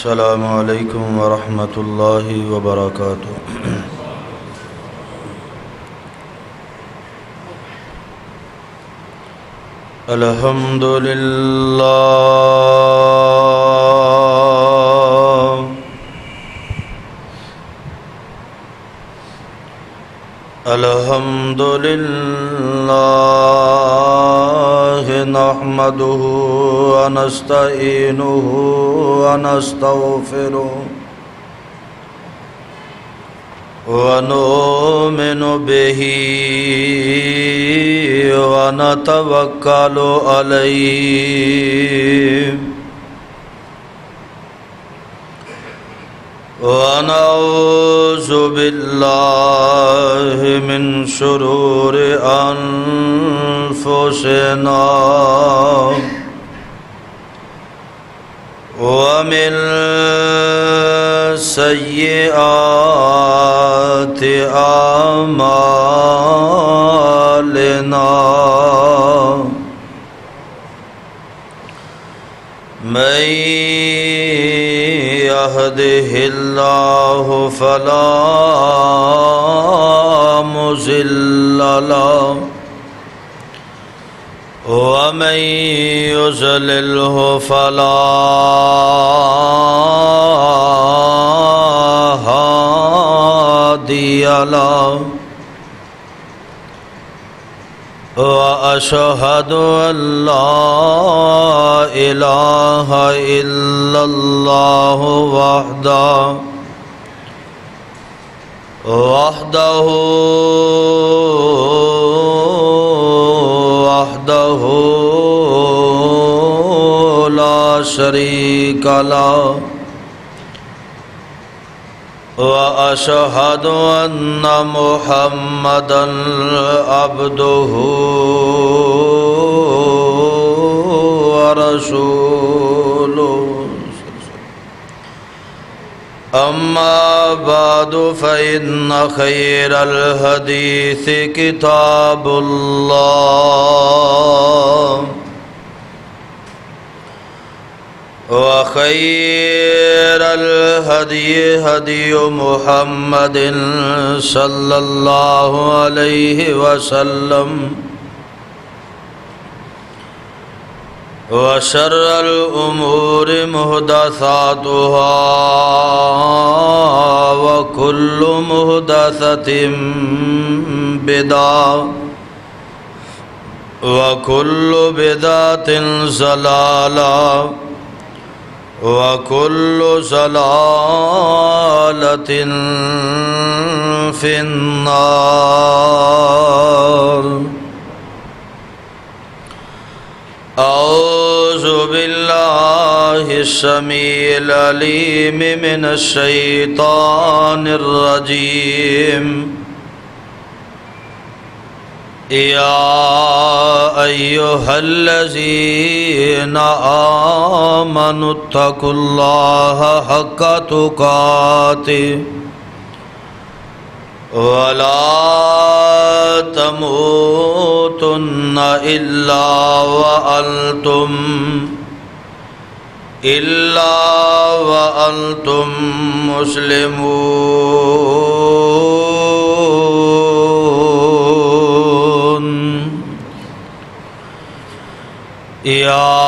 السلام علیکم ورحمۃ اللہ وبرکاتہ۔ الحمد للہ الحمد للہ نحمدہ ونستعینہ ونستغفرہ ونؤمن بہ ونتوکل علیہ ونعوذ باللہ من شرور انفسنا ومن سیئات اعمالنا من يهده الله فلا مضل له ومن يضلله فلا هادي له وأشهد أن لا إله إلا الله وحده لا شريك له وأشهد أن محمدًا عبده ورسوله أما بعد فإن خير الحديث كتاب الله وخير الهدي هدي محمد صلى الله عليه وسلم وشر الأمور محدثاتها وكل محدثة بدعة وكل بدعة ضلالة وكل ضلالة في النار۔ أعوذ بالله السميع العليم من الشيطان الرجيم۔ يا أيها الذين آمنوا اتقوا الله حق تقاته ولا تموتن إلا وأنتم مسلمون۔ يا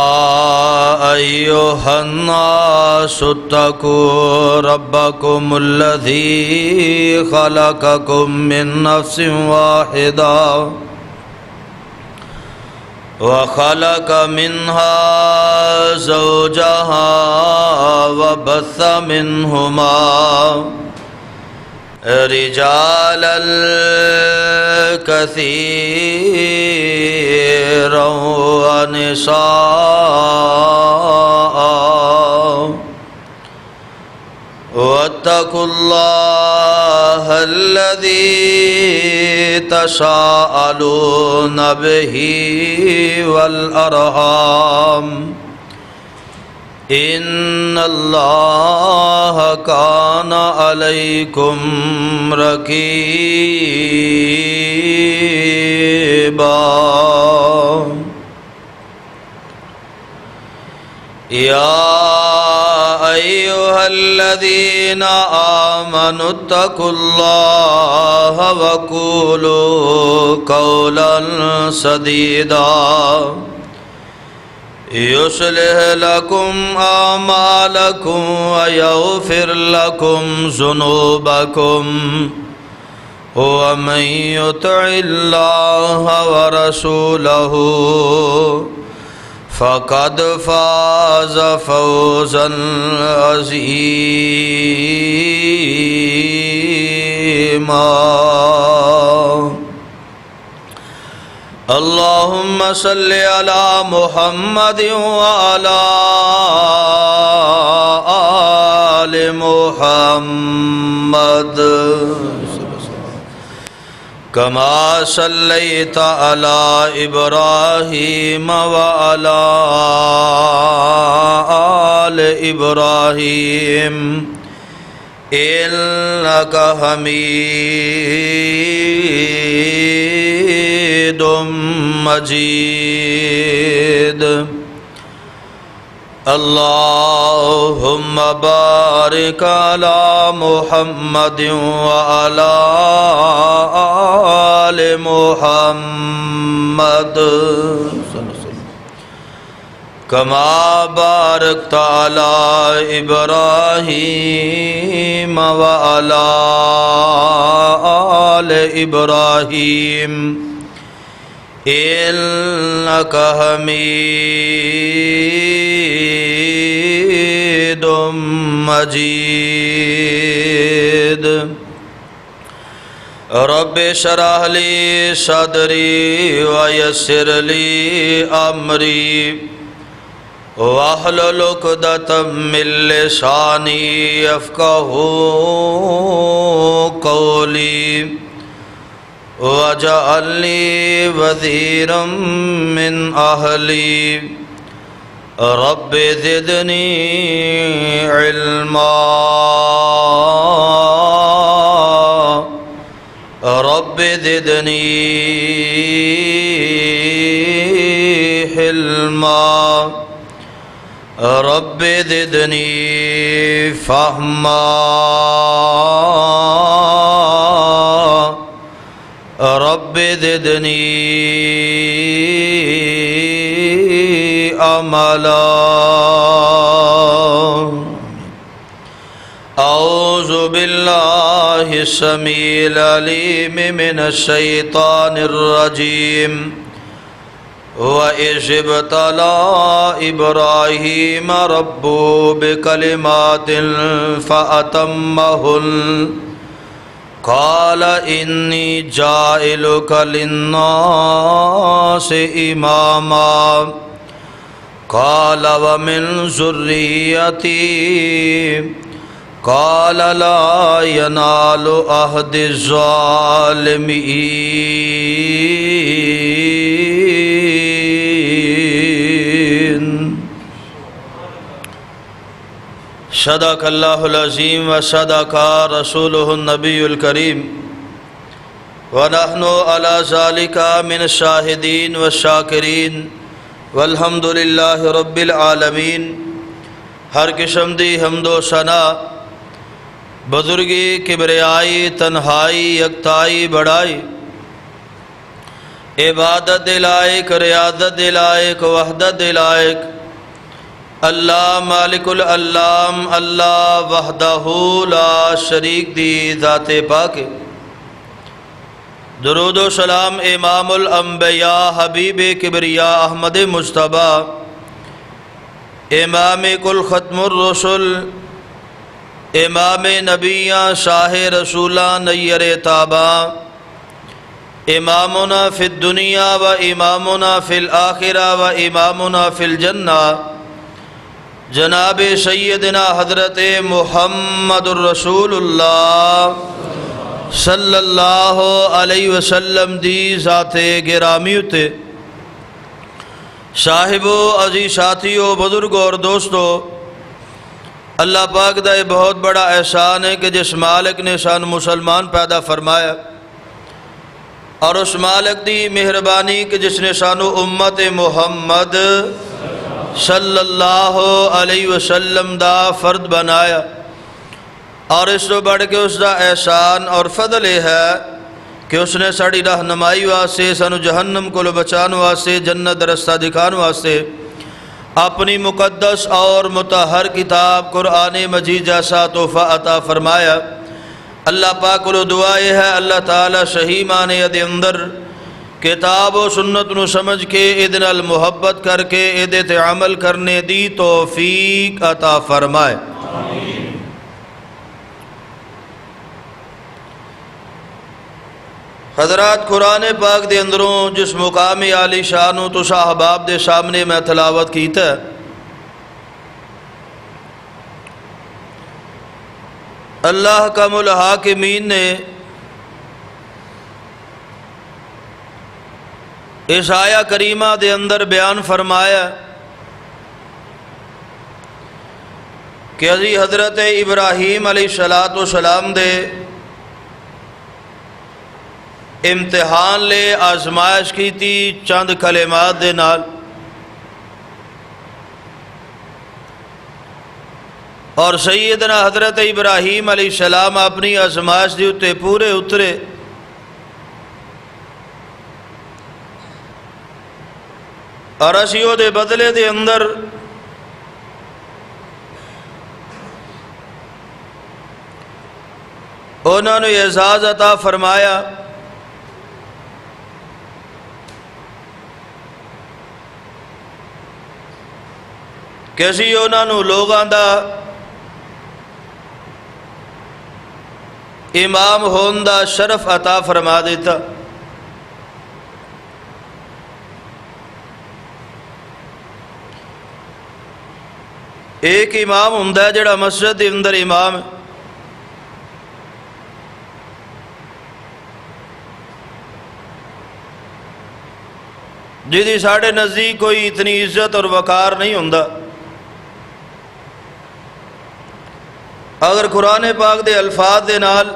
أيها الناس اتقوا ربكم الذي خلقكم من نفس واحدة وخلق منها زوجها وبث منهما رجالا كثيرا ونساء واتقوا الله الذي تساءلون به والأرحام إن الله كان عليكم رقيبا۔ يا أيها الذين آمنوا اتقوا الله وقولوا قولا سديدا يصلح لكم أعمالكم ويغفر لكم ذنوبكم ومن يطع الله ورسوله فقد فاز فوزا عظيما. اللهم صل على محمد وعلى آل محمد كما صليت على إبراهيم وعلى آل إبراهيم إنك حميد مجيد. اللهم بارك على محمد وعلى آل محمد كما باركت على إبراهيم وعلى آل إبراهيم إنك حميد مجيد. رب اشرح لي صدري ويسر لي أمري واحلل عقدة من لساني يفقهوا قولي واجعل لي وزيرا من أهلي رب زدني علما رب زدني حلما رب زدني فهما رب زدني عملا. أعوذ بالله السميع العليم من الشيطان الرجيم. وإذ ابتلى إبراهيم ربه بكلمات فأتمهن قال إني جاعلك للناس إماما قال ومن ذريتي قال لا ينال عهد الظالمين. صدق اللہ العظیم وصدق رسولہ النبی الکریم ونحن على ذلك من الشاہدین والشاکرین والحمد للہ رب العالمین. ہر قسم دی حمد و ثنا بزرگی کبریائی تنہائی یکتائی بڑائی عبادت لائق ریاضت لائق وحدت لائق اللہ مالک العلام اللہ وحدہ لا شریک دی ذات پاک. درود و سلام امام الانبیاء حبیب کبریاء احمد مجتبیٰ امام کل ختم الرسل امام نبیاں شاہ رسولاں نیر تاباں امامنا فی الدنیا و امامنا فی الآخرہ و امامنا فی الجنہ جناب سیدنا حضرت محمد الرسول اللہ صلی اللہ علیہ وسلم دی ذات گرامی تے. صاحبو عزیز ساتھیو بزرگو اور دوستو، اللہ پاک دا یہ بہت بڑا احسان ہے کہ جس مالک نے سان مسلمان پیدا فرمایا اور اس مالک دی مہربانی کہ جس نے سانو امت محمد صلی اللہ علیہ وسلم دا فرد بنایا. اور اس تو بڑھ کے اس کا احسان اور فضل یہ ہے کہ اس نے ساری رہنمائی واسطے سانو جہنم کو بچان واسطے جنت دا رستہ دکھان واسطے اپنی مقدس اور مطہر کتاب قرآن مجید جیسا تحفہ عطا فرمایا۔ اللہ پاک کو دعا یہ ہے اللہ تعالی صحیح معنی دے اندر کتاب و سنت نو سمجھ کے ادھے نال محبت کر کے ادھے تے عمل کرنے دی توفیق عطا فرمائے۔ حضرات، قرآن پاک دے اندروں جس مقام عالی شانوں تو احباب دے سامنے میں تلاوت کیتا ہے، اللہ کم الحاکمین نے اس آیہ کریمہ دے اندر بیان فرمایا کہ حضرت ابراہیم علیہ السلام دے امتحان لے آزمائش کی تھی چند کلمات دے نال، اور سیدنا حضرت ابراہیم علیہ السلام اپنی آزمائش دی اتے پورے اترے، اور اسیو دے بدلے دے اندر انہوں نے اعزاز عطا فرمایا کہ اسی انہوں نے لوگاں دا امام ہون دا شرف عطا فرما دیتا۔ ایک امام ہوندا ہے جڑا مسجد دے اندر امام ہے، جدی ساڑھے نزدیک کوئی اتنی عزت اور وقار نہیں ہوندا۔ اگر قرآن پاک دے الفاظ دے نال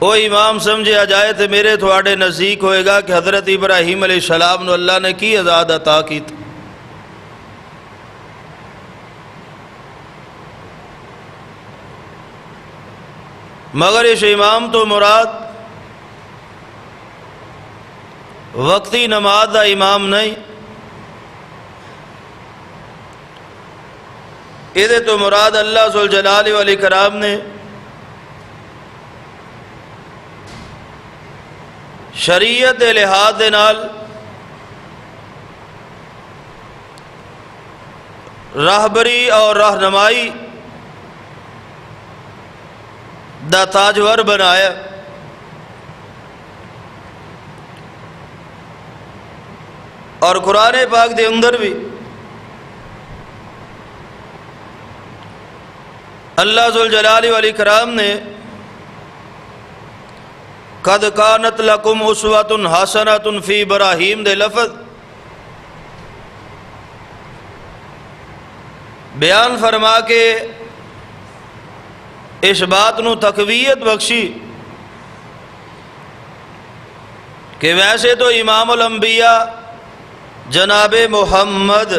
وہ امام سمجھا جائے تو میرے تھوڑے نزدیک ہوئے گا کہ حضرت ابراہیم علیہ السلام نو اللہ نے کی عزت عطا کی تھی۔ مگر اس امام تو مراد وقتی نماز دا امام نہیں، یہ تو مراد اللہ ذوالجلال والاکرام نے شریعت دے لحاظ دے نال راہبری اور رہنمائی دا تاجور بنایا۔ اور قرآن پاک دے اندر بھی اللہ ذوالجلال والاکرام نے قد کانت لکم اسوۃ حسنۃ فی ابراہیم دے لفظ بیان فرما کے اس بات نو تقویت بخشی کہ ویسے تو امام الانبیاء جناب محمد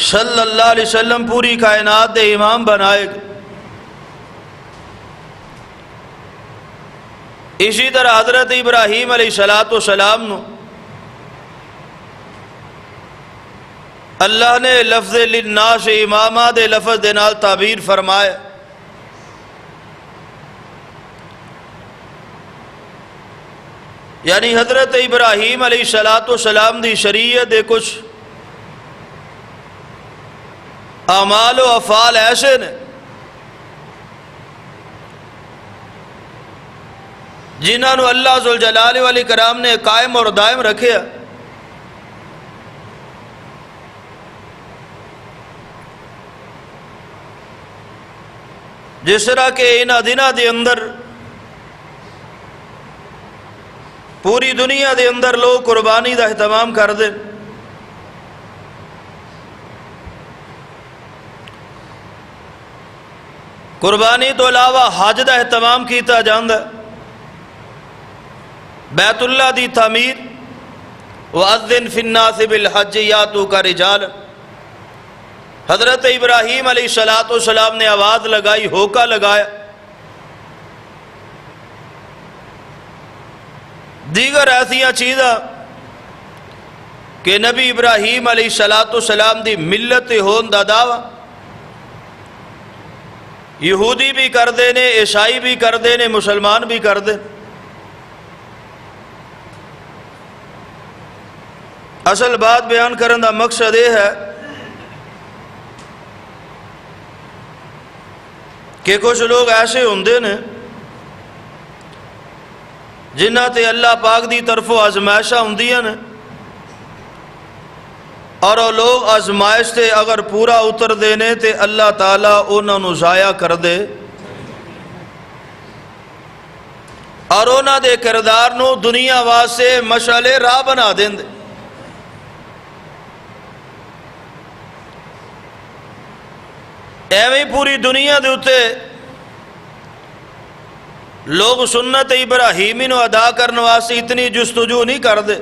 صلی اللہ علیہ وسلم پوری کائنات دے امام بنائے گئے، اسی طرح حضرت ابراہیم علیہ السلام نو اللہ نے لفظ للناس امامہ دے لفظ دے نال تعبیر فرمائے۔ یعنی حضرت ابراہیم علیہ السلام دی شریعت دے کچھ اعمال و افعال ایسے نے جنہاں نو اللہ ذوالجلال والاکرام نے قائم اور دائم رکھے۔ جس طرح کہ انہاں دنوں دے اندر پوری دنیا دے اندر لوگ قربانی دا اہتمام کر دیں، قربانی تو علاوہ حج دا اہتمام کیتا جاندا ہے، بیت اللہ دی تعمیر، وَأَذِّن فِي النَّاسِ بِالْحَجِّ يَأْتُوكَ رِجَالًا، حضرت ابراہیم علیہ السلام نے آواز لگائی، ہوکا لگایا، دیگر ایسیا چیزاں کہ نبی ابراہیم علیہ السلام دی ملت ہون دا دعویٰ یہودی بھی کر دینے، عیسائی بھی کر دینے، مسلمان بھی کر دے۔ اصل بات بیان کرنے دا مقصد یہ ہے کہ کچھ لوگ ایسے ہوندے نے جنہاں تے اللہ پاک دی طرفوں آزمائشاں ہوندیاں نے، اور وہ لوگ آزمائش تے اگر پورا اتر دینے تے اللہ تعالیٰ انہاں نو ضائع کر دے اور انہاں دے کردار نو دنیا واسطے مشعل راہ بنا دیں دے۔ ایویں پوری دنیا دے اتے لوگ سنت ابراہیمی نو ادا کرنے واسطے اتنی جستجو نہیں کر دے۔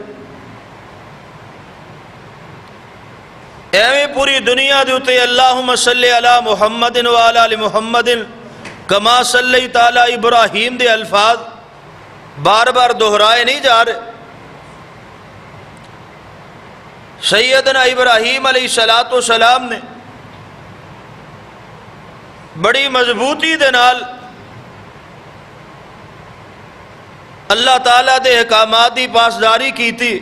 ایویں پوری دنیا دے اتے اللہم صلی علی محمد وعلی آل محمد کما صلیت علی ابراہیم دے الفاظ بار بار دہرائے نہیں جا رہے۔ سیدنا ابراہیم علیہ السلام نے بڑی مضبوطی دے نال اللہ تعالیٰ دے احکامات دی پاسداری کی تھی۔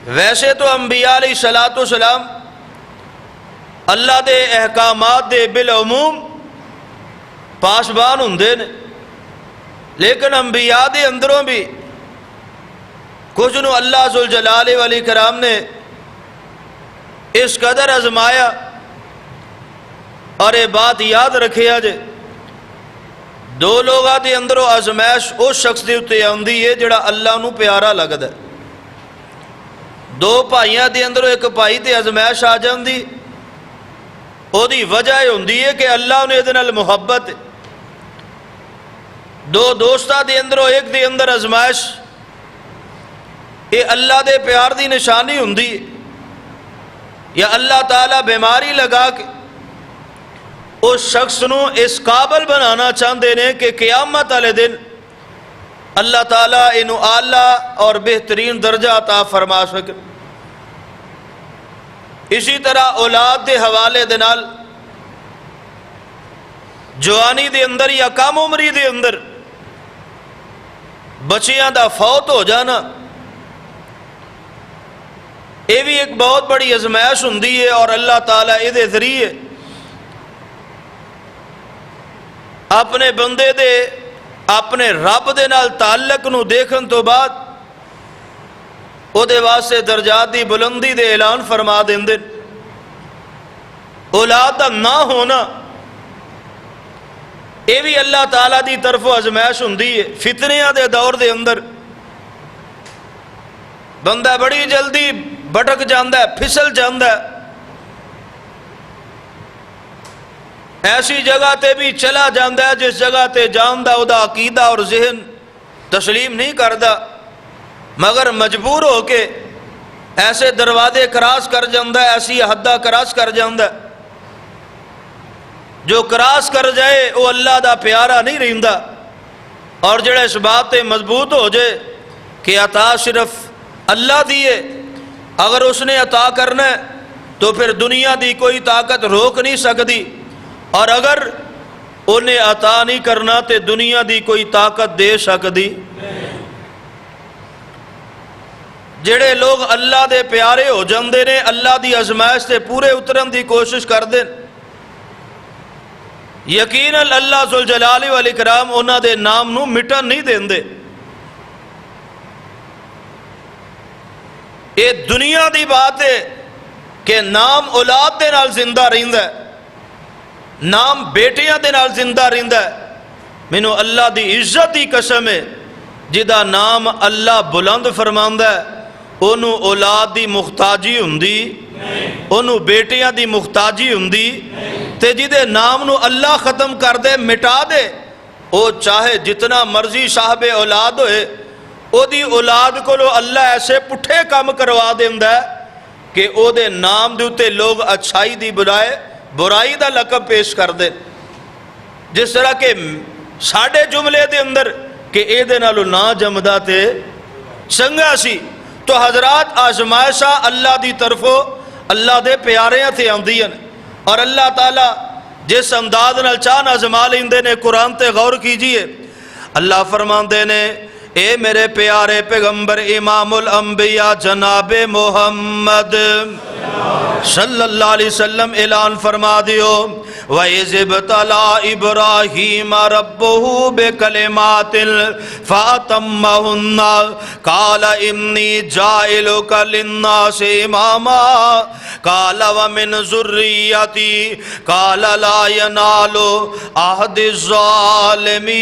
ویسے تو انبیاء علیہ السلام اللہ دے احکامات دے بالعموم پاسبان ہوندے نے، لیکن انبیاء دے اندروں بھی کچھ نو اللہ ذوالجلال والاکرام نے اس قدر آزمایا، اور یہ بات یاد رکھیا جے دو لوگاں دے اندروں آزمائش اس شخص دے اتے آندی ہے جڑا اللہ نو پیارا لگدا ہے۔ دو بھائیاں دے اندروں ایک بھائی تے آزمائش آ جاندی، او دی وجہ یہ ہوندی ہے کہ اللہ نے دے نال محبت ہے۔ دو دوستاں دے اندروں ایک دے اندر آزمائش، یہ اللہ دے پیار دی نشانی ہوندی ہے، یا اللہ تعالیٰ بیماری لگا کے اس شخص نو اس قابل بنانا چاہتے ہیں کہ قیامت والے دن اللہ تعالیٰ انہوں اعلیٰ اور بہترین درجہ عطا فرما سکے۔ اسی طرح اولاد دے حوالے دے نال جوانی دے اندر یا کم عمری دے اندر بچیاں دا فوت ہو جانا، یہ بھی ایک بہت بڑی آزمائش ہوندی ہے، اور اللہ تعالیٰ یہ ذریعے اپنے بندے دے اپنے رب دے نال تعلق نو دیکھن تو بعد او دے واسطے درجات دی بلندی دے اعلان فرما دیندے۔ اولاد دا نہ ہونا یہ بھی اللہ تعالیٰ دی طرف آزمائش ہوندی ہے۔ فتنیاں دے دور دے اندر بندہ بڑی جلدی بھٹک جاندا ہے، پھسل جاندا ہے، ایسی جگہ تے بھی چلا جاندا ہے جس جگہ تے جاندا او دا عقیدہ اور ذہن تسلیم نہیں کردا، مگر مجبور ہو کے ایسے دروازے کراس کر جاندا ہے، ایسی حداں کراس کر جاندا ہے۔ جو کراس کر جائے وہ اللہ دا پیارا نہیں رہندا، اور جڑا اس بات تے مضبوط ہو جائے کہ عطا صرف اللہ دیے، اگر اس نے عطا کرنا ہے تو پھر دنیا دی کوئی طاقت روک نہیں سکتی، اور اگر انہیں عطا نہیں کرنا تے دنیا دی کوئی طاقت دے سکتی۔ جڑے لوگ اللہ دے پیارے ہو جاندے نے، اللہ دی آزمائش تے پورے اترن دی کوشش کردے، یقیناً اللہ ذوالجلال والاکرام انہاں دے نام نو مٹن نہیں دیندے۔ یہ دنیا دی بات ہے کہ نام اولاد دے نال زندہ رہندا ہے، نام بیٹیاں دے نال زندہ رہندا ہے۔ مینوں اللہ دی عزت دی قسم ہے، جدا نام اللہ بلند فرماندا ہے انہوں اولاد دی محتاجی ہوندی، انہوں بیٹیاں دی محتاجی ہوندی، تے جدے نام نو اللہ ختم کر دے، مٹا دے، او چاہے جتنا مرضی صاحب اولاد ہوئے، او دی اولاد کو اللہ ایسے پٹھے کام کروا دیندا ہے کہ او دے نام دے اتے لوگ اچھائی دی بجائے برائی دا لقب پیش کر دے. جس طرح کہ ساڑھے جملے دے اندر کہ اے دے نالو نا جمدہ تے چنگا سی. تو حضرات آزمائشہ اللہ دی طرفوں اللہ دے پیاریاں تھے آندیاں اور اللہ تعالیٰ جس انداز نال چاہنا آزما لیندے نے. قرآن تے غور کیجئے, اللہ فرماندے نے اے میرے پیارے پیغمبر امام الانبیاء جناب محمد صلی اللہ علیہ وسلم اعلان فرما دیو وَإِذِ ابْتَلَىٰ إِبْرَاهِيمَ رَبُّهُ بِكَلِمَاتٍ فَأَتَمَّهُنَّ قَالَ إِنِّي جَاعِلُكَ لِلنَّاسِ إِمَامًا قَالَ وَمِنْ ذُرِّيَّتِي قَالَ لَا يَنَالُ عَهْدِ الظَّالِمِينَ.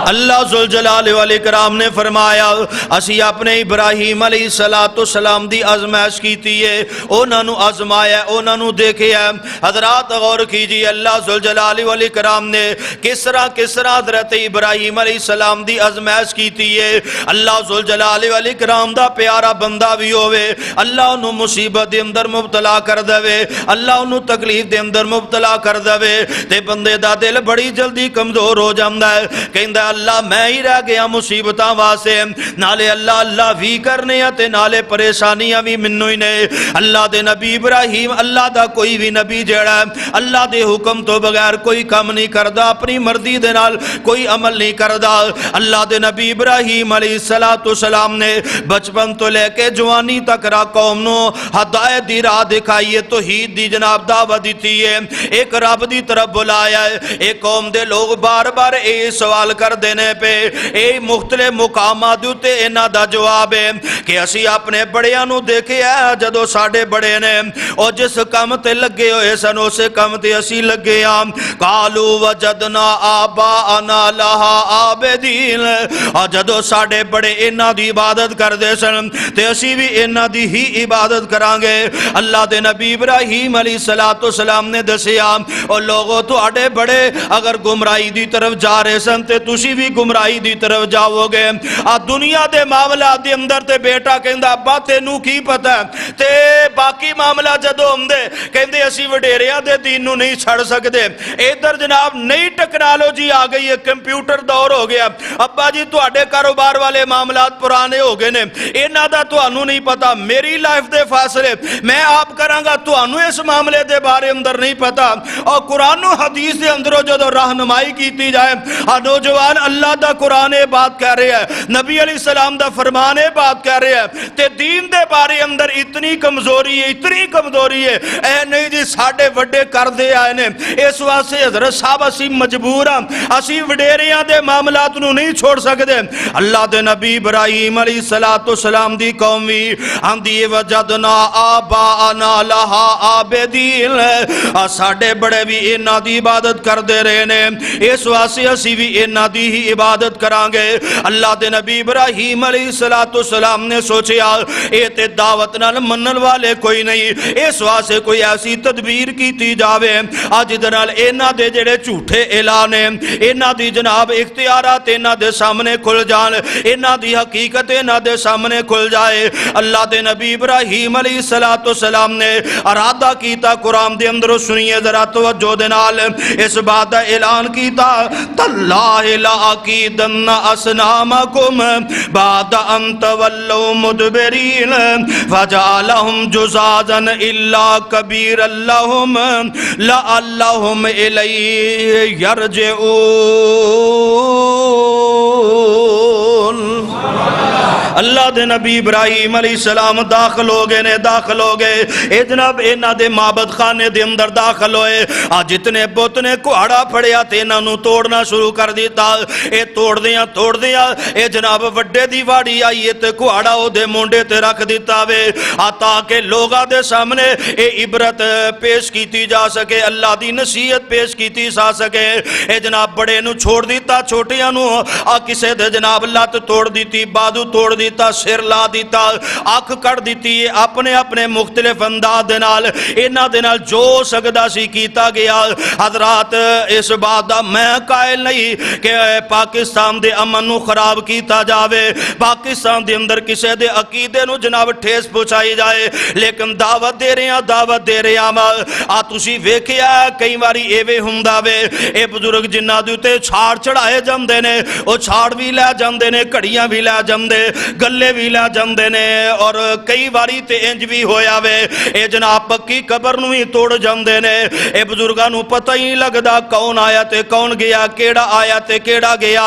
اللہ ذوالجلال والاکرام نے فرمایا اسی اپنے ابراہیم علیہ السلام دی آزمائش کیتی ہے, انہاں نو آزمایا, انہاں نو دیکھیا. حضرات غور کیجئے اللہ ذوالجلال والاکرام نے کس طرح حضرت ابراہیم علیہ السلام دی آزمائش کیتی ہے. اللہ ذوالجلال والاکرام دا پیارا بندہ بھی ہوئے, اللہ انہوں مصیبت دے اندر مبتلا کر دوے, اللہ انہوں تکلیف دے اندر مبتلا کر دوے تے بندے دا دل بڑی جلدی کمزور ہو جاندہ ہے. کہندہ اللہ میں ہی رہ گیا مصیبتاں واسے, نالے اللہ بھی کرنے تے نالے پریشانیاں بھی منو ہی نے. اللہ دے نبی ابراہیم, اللہ دا کوئی بھی نبی جڑا ہے اللہ دے حکم تو بغیر کوئی کام نہیں کردا, اپنی مرضی دے نال کوئی عمل نہیں کردا. اللہ دے نبی ابراہیم علیہ السلام نے بچپن تو لے کے جوانی تک را قوم نو ہدایت دی راہ دکھائی ہے, توحید دی جناب دعوت دیتی ہے, ایک رب دی طرف بلایا ہے. ایک قوم دے لوگ بار بار اے سوال کر دینے پہ اے مختلف مقامات دیتے انہا دا جواب ہے کہ اسی اپنے بڑیاں نو دیکھے ہے جدو ساڑھے بڑے نے اور جس کم تے لگے ہوئے سن اسے کم تے اسی لگے ہم. قالو وجدنا آباءنا لہا عابدین, اور جدو ساڑھے بڑے انہا دی عبادت کر دے سن تے اسی بھی انہا دی ہی عبادت کرانگے. اللہ دے نبی ابراہیم علیہ السلام نے دسیا اور لوگوں تو آڑے بڑے اگر گمراہی دی طرف جا رہے سن تے تسی بھی گمراہی دی طرف جاؤ گے. دنیا دے معاملات دے اندر تے بیٹا کہندہ ابا تینوں کی پتہ ہے تے باقی معاملہ جدو ہم دے کہندے اسی وڈیریاں دے دین نو نہیں چھڑ سکتے. ادھر جناب نئی ٹیکنالوجی آ گئی ہے, کمپیوٹر دور ہو گیا. ابا جی تواڈے کاروبار والے معاملات پرانے ہو گئے نے, انہاں دا تانوں نہیں پتا. میری لائف دے فاصلے میں آپ کراں گا, تانوں اس معاملے دے بارے اندر نہیں پتا. اور قرآن و حدیث دے اندروں جدو رہنمائی کیتی جائے, نوجوان اللہ دا قرآن بات کہہ رہے ہیں, نبی علیہ السلام دا فرمان بات کہہ رہے ہیں تے دین دے بارے اندر اتنی کمزوری ہے اے نہیں جی ساڑھے وڈے کر دے آئے نے. اس واسطے حضرت صاحب اسی مجبور ہاں, اسی وڈیریاں دے معاملات نو نہیں چھوڑ سکتے. اللہ دے نبی ابراہیم علیہ السلام دی قومی آندی وجدنا آباءنا لہا عابدین, ساڑھے بڑے بھی انہاں دی عبادت کر دے رہے نے, اس واسطے اسی بھی انہاں دی ہی عبادت کرانگے. اللہ دے نبی ابراہیم علیہ السلام نے سوچیا اے تے دعوت نال منن والے کوئی نہیں, اس واسطے کوئی ایسی تدبیر کیتی جاوے آج دنال انہاں دے جڑے جھوٹے اعلان ہیں, انہاں دی جناب اختیارات انہاں دے سامنے کھل جان, انہاں دی حقیقت انہاں دے سامنے کھل جائے. اللہ دے نبی ابراہیم علیہ السلام نے ارادہ کیتا, قرآن دے اندر سنیے ذرا توجہ دے نال اس بات دا اعلان کیتا, تاللہ لَأَكِيدَنَّ أَصْنَامَكُمْ بَعْدَ أَن تَوَلَّوْا مُدْبِرِينَ فَجَعَلَهُمْ جُزَازًا إِلَّا كَبِيرًا لَهُمْ لَعَلَّهُمْ إِلَيْهِ يَرْجِعُونَ. اللہ دے نبی ابراہیم علیہ السلام داخل ہو گئے اے جناب انہاں دے معبد خانے دے اندر داخل ہوئے. جتنے بت نے کوہڑا پھڑیا تے انہاں نو توڑنا شروع کر دیتا. اے توڑ دیا اے جناب وڈے دی واڑی آئیے تے کوہڑا او دے مونڈے تے رکھ دیتا وے تاکہ لوگاں دے سامنے اے عبرت پیش کیتی جا سکے, اللہ دی نصیحت پیش کیتی جا سکے. اے جناب بڑے نو چھوڑ دیتا, چھوٹیاں نو کسے دے جناب لت توڑ دیتی, بازو توڑ دیتی, دیتا، سر لا دیتا، اکھ کٹ دیتی ہے، اپنے اپنے مختلف انداز دے نال انہاں دے نال جو سکدا سی کیتا گیا۔ حضرات اس بات دا میں قائل نہیں کہ پاکستان دے امن نو خراب کیتا جاوے، پاکستان دے اندر کسے دے عقیدے نو جناب ٹھیس پہنچائی جائے، لیکن دعوت دے رہے ہیں تسی ویکھیا کئی واری ایویں ہوندا وے اے بزرگ جنہاں دے تے چھاڑ چڑھائے جاندے نے، او چھاڑ بھی لے جاندے نے، کڑیاں بھی لے جاندے، گلے بھی لے جاندے نے، اور کئی واری تے انج بھی ہویا وے اے جناب پکی قبر نو ہی توڑ جاندے نے۔ اے بزرگاں نو پتہ ہی نہیں لگدا کون آیا تے کون گیا، کیڑا آیا تے کیڑا گیا۔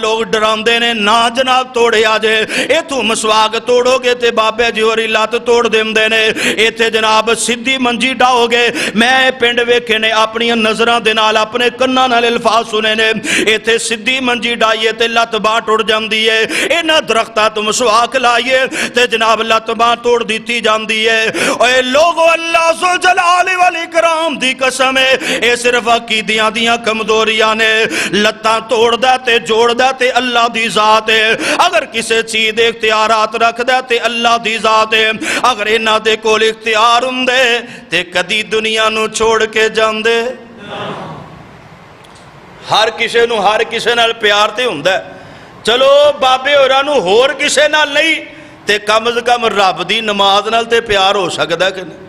لوگ ڈراندے نے نا جناب توڑیا جے، اے تو مسواک توڑو گے تے بابے جی ہوری لات توڑ دیندے نے، ایتھے جناب سدھی منجی ڈاؤ گے۔ میں پنڈ ویکھے نے اپنی نظراں دے نال اپنے کناں نال الفاظ سنے نے، ایتھے سدھی منجی ڈائیے تے لت باں ٹوٹ جاندی ہے، انہاں درختاں تو مسواک لائیے تے جناب لت باں توڑ دیتی جاندی ہے۔ اے لوگو اللہ ذوالجلال والاکرام دی قسم ہے اے صرف عقیدیاں دیاں کمزوریاں نے، لتاں توڑ دا تے جوڑ دا تے اللہ دی ذات ہے۔ اگر کسے چیز دے اختیارات رکھ دا تے اللہ دی ذات ہے، اگر انہاں دے کول اختیار ہوندے تے کدی دنیا نو چھوڑ کے جاندے۔ ہر کسے نال پیار تے ہوندا ہے، چلو بابے ہوراں نو ہور کسے نال نہیں تے کم از کم رب دی نماز نال تے پیار ہو سکدا کہ نہیں؟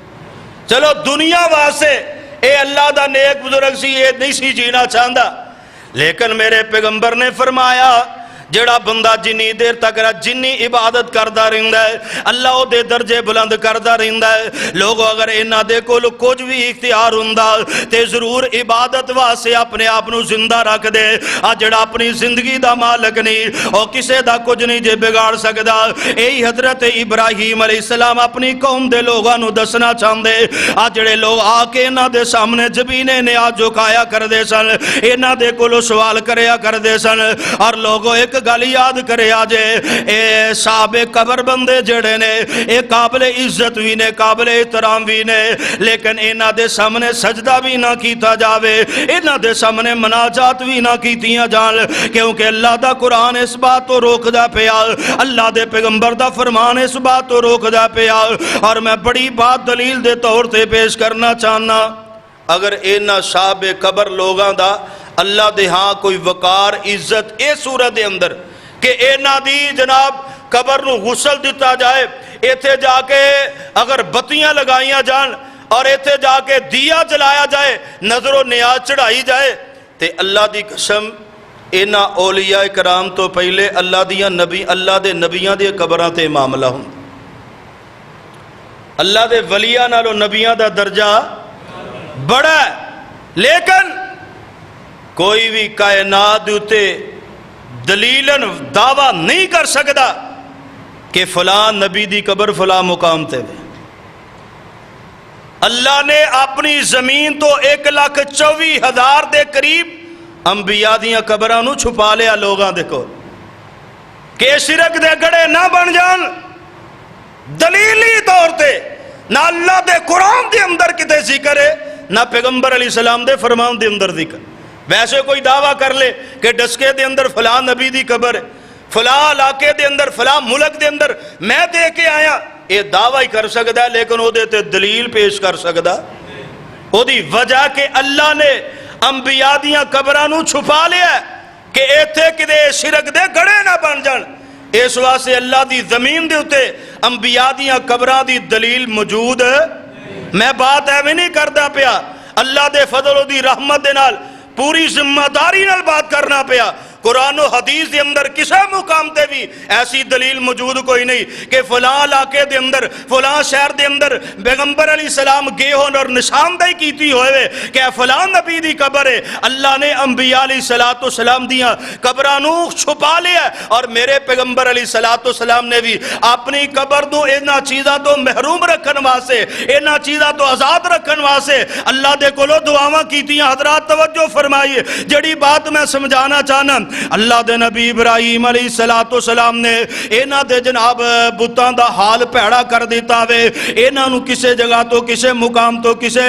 چلو دنیا واسطے اے اللہ دا نیک بزرگ سی، اے نہیں سی جینا چاہندا، لیکن میرے پیغمبر نے فرمایا جڑا بندہ جنی دیر تک جنی عبادت کردہ رہندا ہے اللہ او دے درجے بلند کردہ رہندا ہے۔ لوگوں اگر انہاں دے کول کچھ بھی اختیار ہوندا تے ضرور عبادت واسطے اپنے آپ نو زندہ رکھ دے، جڑا اپنی زندگی دا مالک نہیں او کسے دا کچھ نہیں جے بگاڑ سکدا۔ یہی حضرت ابراہیم علیہ السلام اپنی قوم دے لوگاں نو دسنا چاہندے، جڑے لوگ آ کے انہاں دے سامنے جبینے نیاز جھکایا کردے سن، انہاں دے کولو سوال کریا کردے سن، اور لوگوں ایک گل یاد کرے آجے اے صاحب قبر بندے جڑے نے اے قابل عزت بھی نے، قابل احترام بھی نے، لیکن انہاں دے سامنے سجدہ بھی نہ کیتا جاوے، انہاں دے سامنے مناجات بھی نہ کیتیاں جان، کیونکہ اللہ دا قرآن اس بات تو روک دا پیا، اللہ دے پیغمبر دا فرمان اس بات تو روک دا پیا۔ اور میں بڑی بات دلیل دے طور تے پیش کرنا چاہنا، اگر انہاں صاحب قبر لوگاں دا اللہ دے ہاں کوئی وقار عزت اے صورت دے اندر کہ انہاں دی جناب قبر نو غسل دیتا جائے، ایتھے جا کے اگر بتیاں لگائیاں جان اور ایتھے جا کے دیا جلایا جائے، نظر و نیاز چڑھائی جائے، تے اللہ دی قسم انہاں اولیاء کرام تو پہلے اللہ دے نبیاں دے قبراں تے معاملہ ہوں، اللہ دے ولیاں نالو نبیاں دا درجہ بڑا ہے، لیکن کوئی بھی کائنات دوتے دلیلن دعویٰ نہیں کر سکتا کہ فلاں نبی دی قبر فلاں مقام تے ہوئے۔ اللہ نے اپنی زمین تو 1,24,000 دے قریب انبیاء دیاں قبراں نو چھپا لیا لوگاں دیکھو کہ شرک دے گڑے نہ بن جان، دلیلی طور تے نہ اللہ دے قرآن دے اندر کتے ذکر ہے نہ پیغمبر علیہ السلام دے فرمان دے اندر ذکر۔ ویسے کوئی دعویٰ کر لے کہ ڈسکے دے اندر فلاں نبی دی قبر ہے، فلاں علاقے دے اندر فلاں ملک دے اندر میں دے کے آیا، یہ دعویٰ ہی کر سکتا ہے، لیکن وہ دیتے دلیل پیش کر سکتا وہ دی وجہ کہ اللہ نے انبیاء دیاں قبراں نو چھپا لیا ہے کہ ایتھے کدے شرک دے گڑے نہ بن جان، اس واسطے اللہ دی زمین دے اتے انبیاء دیاں قبراں دی دلیل موجود ہے۔ میں بات ایویں نہیں کردا پیا، اللہ دے فضل و دی رحمت دے نال پوری ذمہ داری نال بات کرنا پیا۔ قرآن و حدیث دے اندر کسے مقام تے بھی ایسی دلیل موجود کوئی نہیں کہ فلاں علاقے دے اندر فلاں شہر دے اندر پیغمبر علیہ السلام گئے ہون اور نشاندہی کیتی ہوئے کہ فلاں نبی دی قبر ہے۔ اللہ نے انبیاء علیہ السلام دیاں قبراں نو چھپا لیا، اور میرے پیغمبر علیہ السلام نے بھی اپنی قبر تو انہاں چیزاں تو محروم رکھن واسطے، انہاں چیزاں تو آزاد رکھن واسطے اللہ دے کولو دعاواں کیتیاں۔ حضرات توجہ فرمائیے، جڑی بات میں سمجھانا چاہنا اللہ دے نبی ابراہیم علیہ السلام نے انہاں دے جناب بتاں دا حال پیڑا کر دیتا وے، انہاں نو کسے جگہ تو کسے مقام تو کسے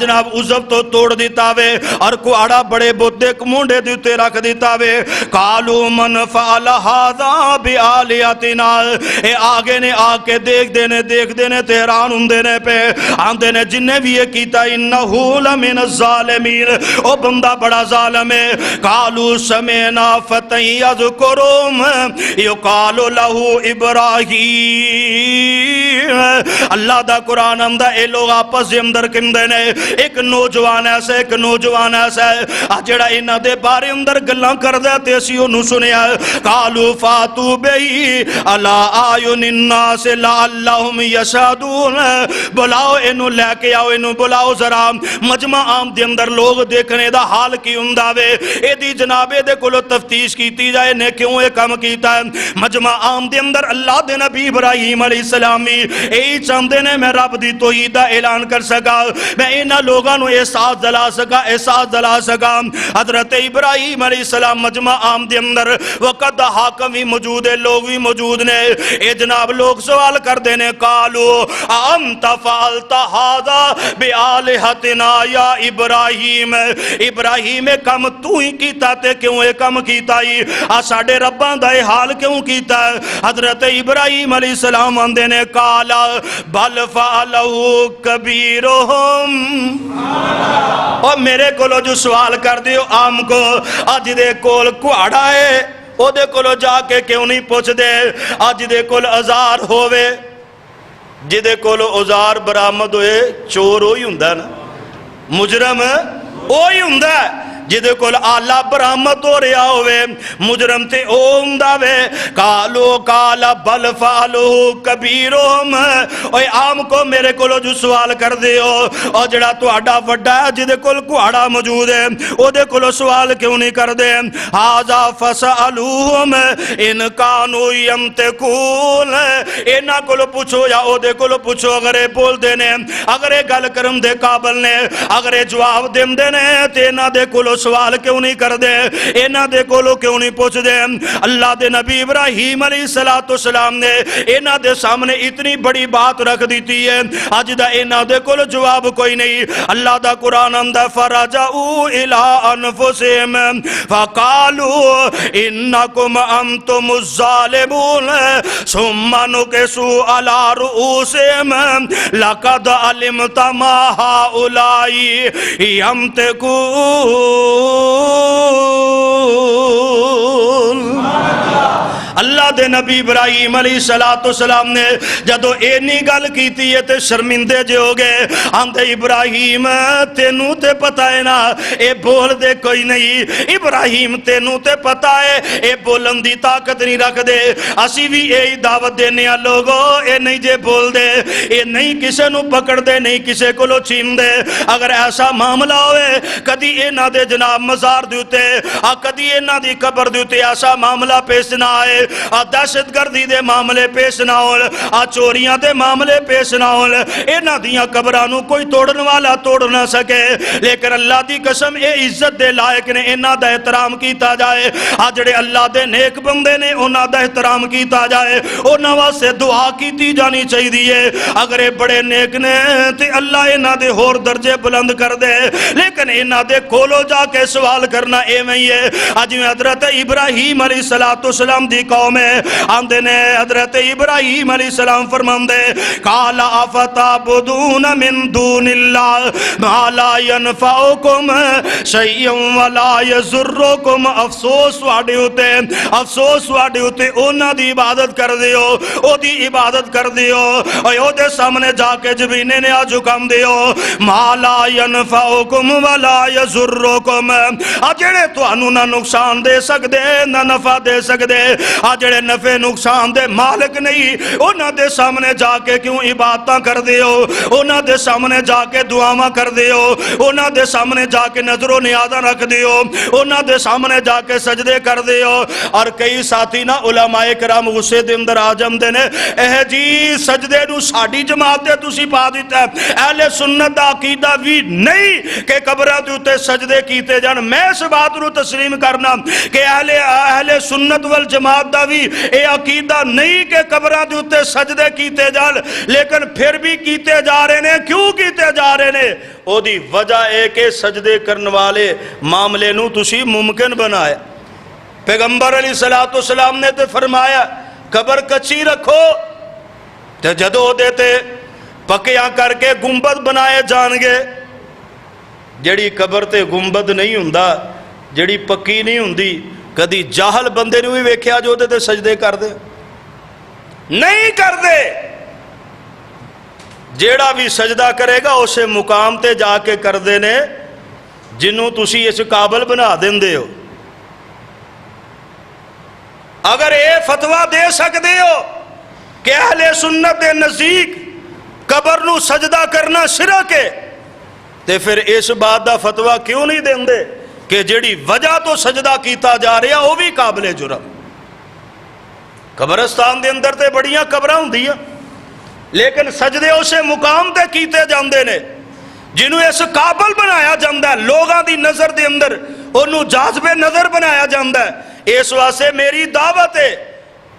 جناب عزب تو توڑ دیتا وے، اور کوڑا بڑے بت دے کمونڈے دے تے رکھ دیتا وے۔ قالوا من فعل هذا بآلهتنا، اے آگے نے آ کے دیکھ دینے تے حیران ہوندے نے پہ آندے نے جننے بھی یہ کیتا انہو لمن الظالمین، او بندہ بڑا ظالم ہے۔ قالوا سمعنا فتى یذکرہم یقال لہ ابراہیم، اللہ دا قرآن اندہ اے لوگ آپس دے اندر کندے نے ایک نوجوان ایسا ہے جڑا انہ دے بارے اندر گلاں کر دے تے اسی انہوں سنیا۔ قالوا فاتوا بہی علی آیون الناس لعلہم یشہدون، بلاؤ انہوں لے کے آؤ، انہوں بلاؤ ذرا مجمع عام دے اندر لوگ دیکھنے دا حال کی انداوے، اے دی جنابے دے کلو تفتیش کیتی جائے نے کیوں اے کام کیتا ہے۔ مجمع عام دے اندر اللہ دے نبی ابراہیم علیہ السلامی اے چاندے نے میں رب دی توحید دا اعلان کر سکا، میں انہاں لوگاں نو احساس دلا سکا۔ حضرت ابراہیم علیہ السلام مجمع عام دے اندر وقت حاکم بھی موجود ہے، لوگ بھی موجود نے، اے جناب لوگ سوال کر دینے قالو انت فعلت هذا بآلہتنا یا ابراہیم، ابراہیم کم تو ہی کیتا تے کیوں اے کم کیتا ہی ساڑھے ربان دا حال کیوں کیتا ہے۔ حضرت ابراہیم علیہ السلام آندے نے قالا بل فعلہو کبیرہم، اور میرے کولو جو سوال کر دیو عام کو آج دے کول کوڑا ہے او دے کولو جا کے کیوں نہیں پوچھ دے، آج دے کول ازار ہووے، جدے کولو ازار برآمد ہوئے چور ہوئی ہندہ نا، مجرم ہوئی ہندہ، جدے کول آلہ برآمد ہو رہا ہوئے مجرم تے اوندہ وے۔ قالا بل فعلو کبیرہم، اوہ عام کو میرے کولو جو سوال کر دیو، اور جڑا تو آڈا وڈا ہے جدے کول کوڑا موجود ہے او دے کولو سوال کیوں نہیں کر دے۔ حاذا فسألوہم ان کانو ینتقون، اینا کولو پوچھو یا او دے کولو پوچھو، اگر اے بول دینے، اگر اے گل کرم دے قابل نے، اگر اے جواب دیم دینے تینا دے کولو سوال کیوں نہیں کر دے، اینا دے کولو کیوں نہیں پوچھ دے۔ اللہ دے نبی ابراہیم علیہ السلام نے اینا دے سامنے اتنی بڑی بات رکھ دیتی ہے، آج دا اینا دے کولو جواب کوئی نہیں۔ اللہ دا قرآن اندہ فرجعو الى انفسهم فقالوا انکم انتم الظالمون ثم نکسوا على رؤوسهم لقد علمت ما هؤلاء ينطقون۔ اللہ دے نبی ابراہیم علیہ السلام نے جدو اینی گل کیتی ہے تے شرمندے جو ہو گئے، آندے ابراہیم تینوں تے پتہ ہے نا اے بول دے کوئی نہیں، ابراہیم تینوں تے پتہ ہے اے بولن دی طاقت نہیں رکھ دے، اسی بھی اے دعوت دینے لوگو اے نہیں جے بول دے، اے نہیں کسے نو پکڑ دے، نہیں کسے کو لو چھین دے۔ اگر ایسا معاملہ ہوئے کدی اینا دے جناب مزار دیوتے، کدی اینا دی قبر دیوتے ایسا معاملہ پیش نہ آئے، دہشت گردی دے معاملے پیش نہ ہون، چوریاں دے معاملے پیش نہ ہون، اینا دیاں قبرانوں کوئی توڑن والا توڑ نہ سکے، لیکن اللہ دی قسم اے عزت دے لائق نے اینا دا احترام کیتا جائے، جڑے اللہ دے نیک بندے نے اونا دا احترام کیتا جائے، اونا واسے دعا کیتی جانی چاہی دیئے۔ اگر اے بڑے نیک نے تے اللہ اینا دے ہور درجے بلند کر دے، لیکن اینا دے کولو جا کے سوال کرنا اے میں یہ آج میں حضرت ابراہیم علیہ السلام دی قوم ہے، آندے نے حضرت ابراہیم علیہ السلام فرماندے قال افتعبدون من دون اللہ ما لا ينفعکم شیئا ولا یضرکم، افسوس واڑے ہوتے اونا دی عبادت کر دیو، او دی عبادت کر دیو، او دے سامنے جا کے جبینے نے آج حکم دیو ما لا ينفعکم ولا یضرکم، جڑے تو انو نہ نقصان دے سکدے نہ نفع دے سکدے، آ جڑے نفع نقصان دے مالک نہیں انہاں دے سامنے جا کے کیوں عبادتاں کر دیو، انہاں دے سامنے جا کے دعاواں کر دیو، انہاں دے سامنے جا کے نظر و نیازاں رکھ دیو، انہاں دے سامنے جا کے سجدے کر دیو۔ اور کئی ساتھی نا علماء کرام غصے دے اندر آ جاندے نے، اے جی سجدے نو ساڈی جماعت دے تسی پا دیتا ہے، اہل سنت دا عقیدہ بھی نہیں کہ قبراں دے اوتے سجدے کیتے جان۔ میں اس بات نو تسلیم کرنا کہ اہل سنت والجماعت دا بھی اے عقیدہ نہیں کہ قبراں دے اوتے سجدے کیتے جان، لیکن پھر بھی کیتے جا رہے نے۔ کیوں کیتے جا رہے نے؟ او دی وجہ ہے کہ سجدے کرنے والے معاملے نو تسی ممکن بنایا۔ پیغمبر علیہ السلام نے تے فرمایا قبر کچی رکھو تے جدو دیتے پکیاں کر کے گنبد بنائے جان گے۔ جڑی قبر تے گنبد نہیں ہوندا، جڑی پکی نہیں ہوندی، کدی جاہل بندے نے بھی ویکھیا جو تے سجدے کر دے؟ نہیں کر دے۔ جیڑا بھی سجدہ کرے گا اسے مقام تے جا کے کر دے نے جنوں تسی اس قابل بنا دیندے ہو۔ اگر اے فتوہ دے سکتے ہو کہ اہل سنت دے نزدیک قبر نو سجدہ کرنا شرک ہے، تے پھر اس بات دا فتوہ کیوں نہیں دیندے کہ جڑی وجہ تو سجدہ کیتا جا رہا وہ بھی قابل جرم؟ قبرستان دے اندر تے بڑیاں قبراں ہوندیاں، لیکن سجدے اسے مقام تے کیتے جاندے نے جنہوں اس قابل بنایا جاندہ ہے، لوگاں دی نظر دے اندر انہوں جاذب نظر بنایا جاندہ ہے۔ اس واسطے میری دعوت ہے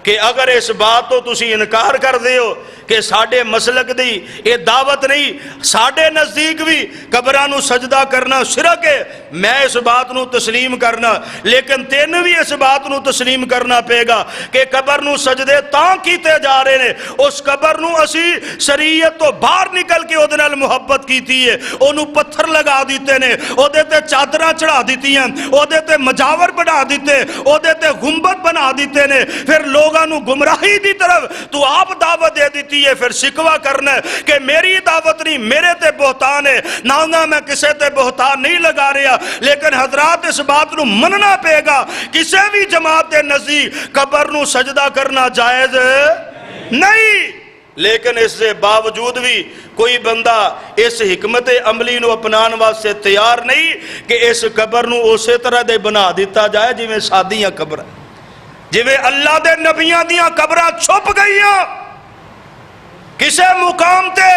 کہ اگر اس بات تو تسی انکار کر دے ہو کہ ساڑھے مسلک دی یہ دعوت نہیں، ساڑھے نزدیک بھی قبرانو سجدہ کرنا شرک ہے، میں اس بات نو تسلیم کرنا، لیکن تین بھی اس بات نو تسلیم کرنا پے گا کہ قبر نو سجدے تاں کیتے جا رہے نے۔ اس قبر نو اسی شریعت تو باہر نکل کے اودنال محبت کیتی ہے، انہوں پتھر لگا دیتے نے، اودے تے چادرہ چڑھا دیتی ہیں، اودے تے مجاور بنا دیتے، اودے تے گنبد بنا دیتے نے، پھر لوگاں نو گمراہی دی طرف تو آپ دعوت دے دیتی ہے، پھر شکوہ کرنا ہے کہ میری دعوت نہیں، میرے تے بہتان ہے، نہ میں کسے تے بہتان نہیں لگا رہا۔ لیکن حضرات اس بات نو مننا پے گا، کسے بھی جماعت دے نزدیک قبر نو سجدہ کرنا جائز نہیں، لیکن اس سے باوجود بھی کوئی بندہ اس حکمت عملی نو اپنان واسطے تیار نہیں کہ اس قبر نو اسی طرح دے بنا دیتا جائے جی میں سادیاں قبر، جی میں اللہ دے نبیاں دیاں قبرہ چھپ گئیاں کسے مقام تے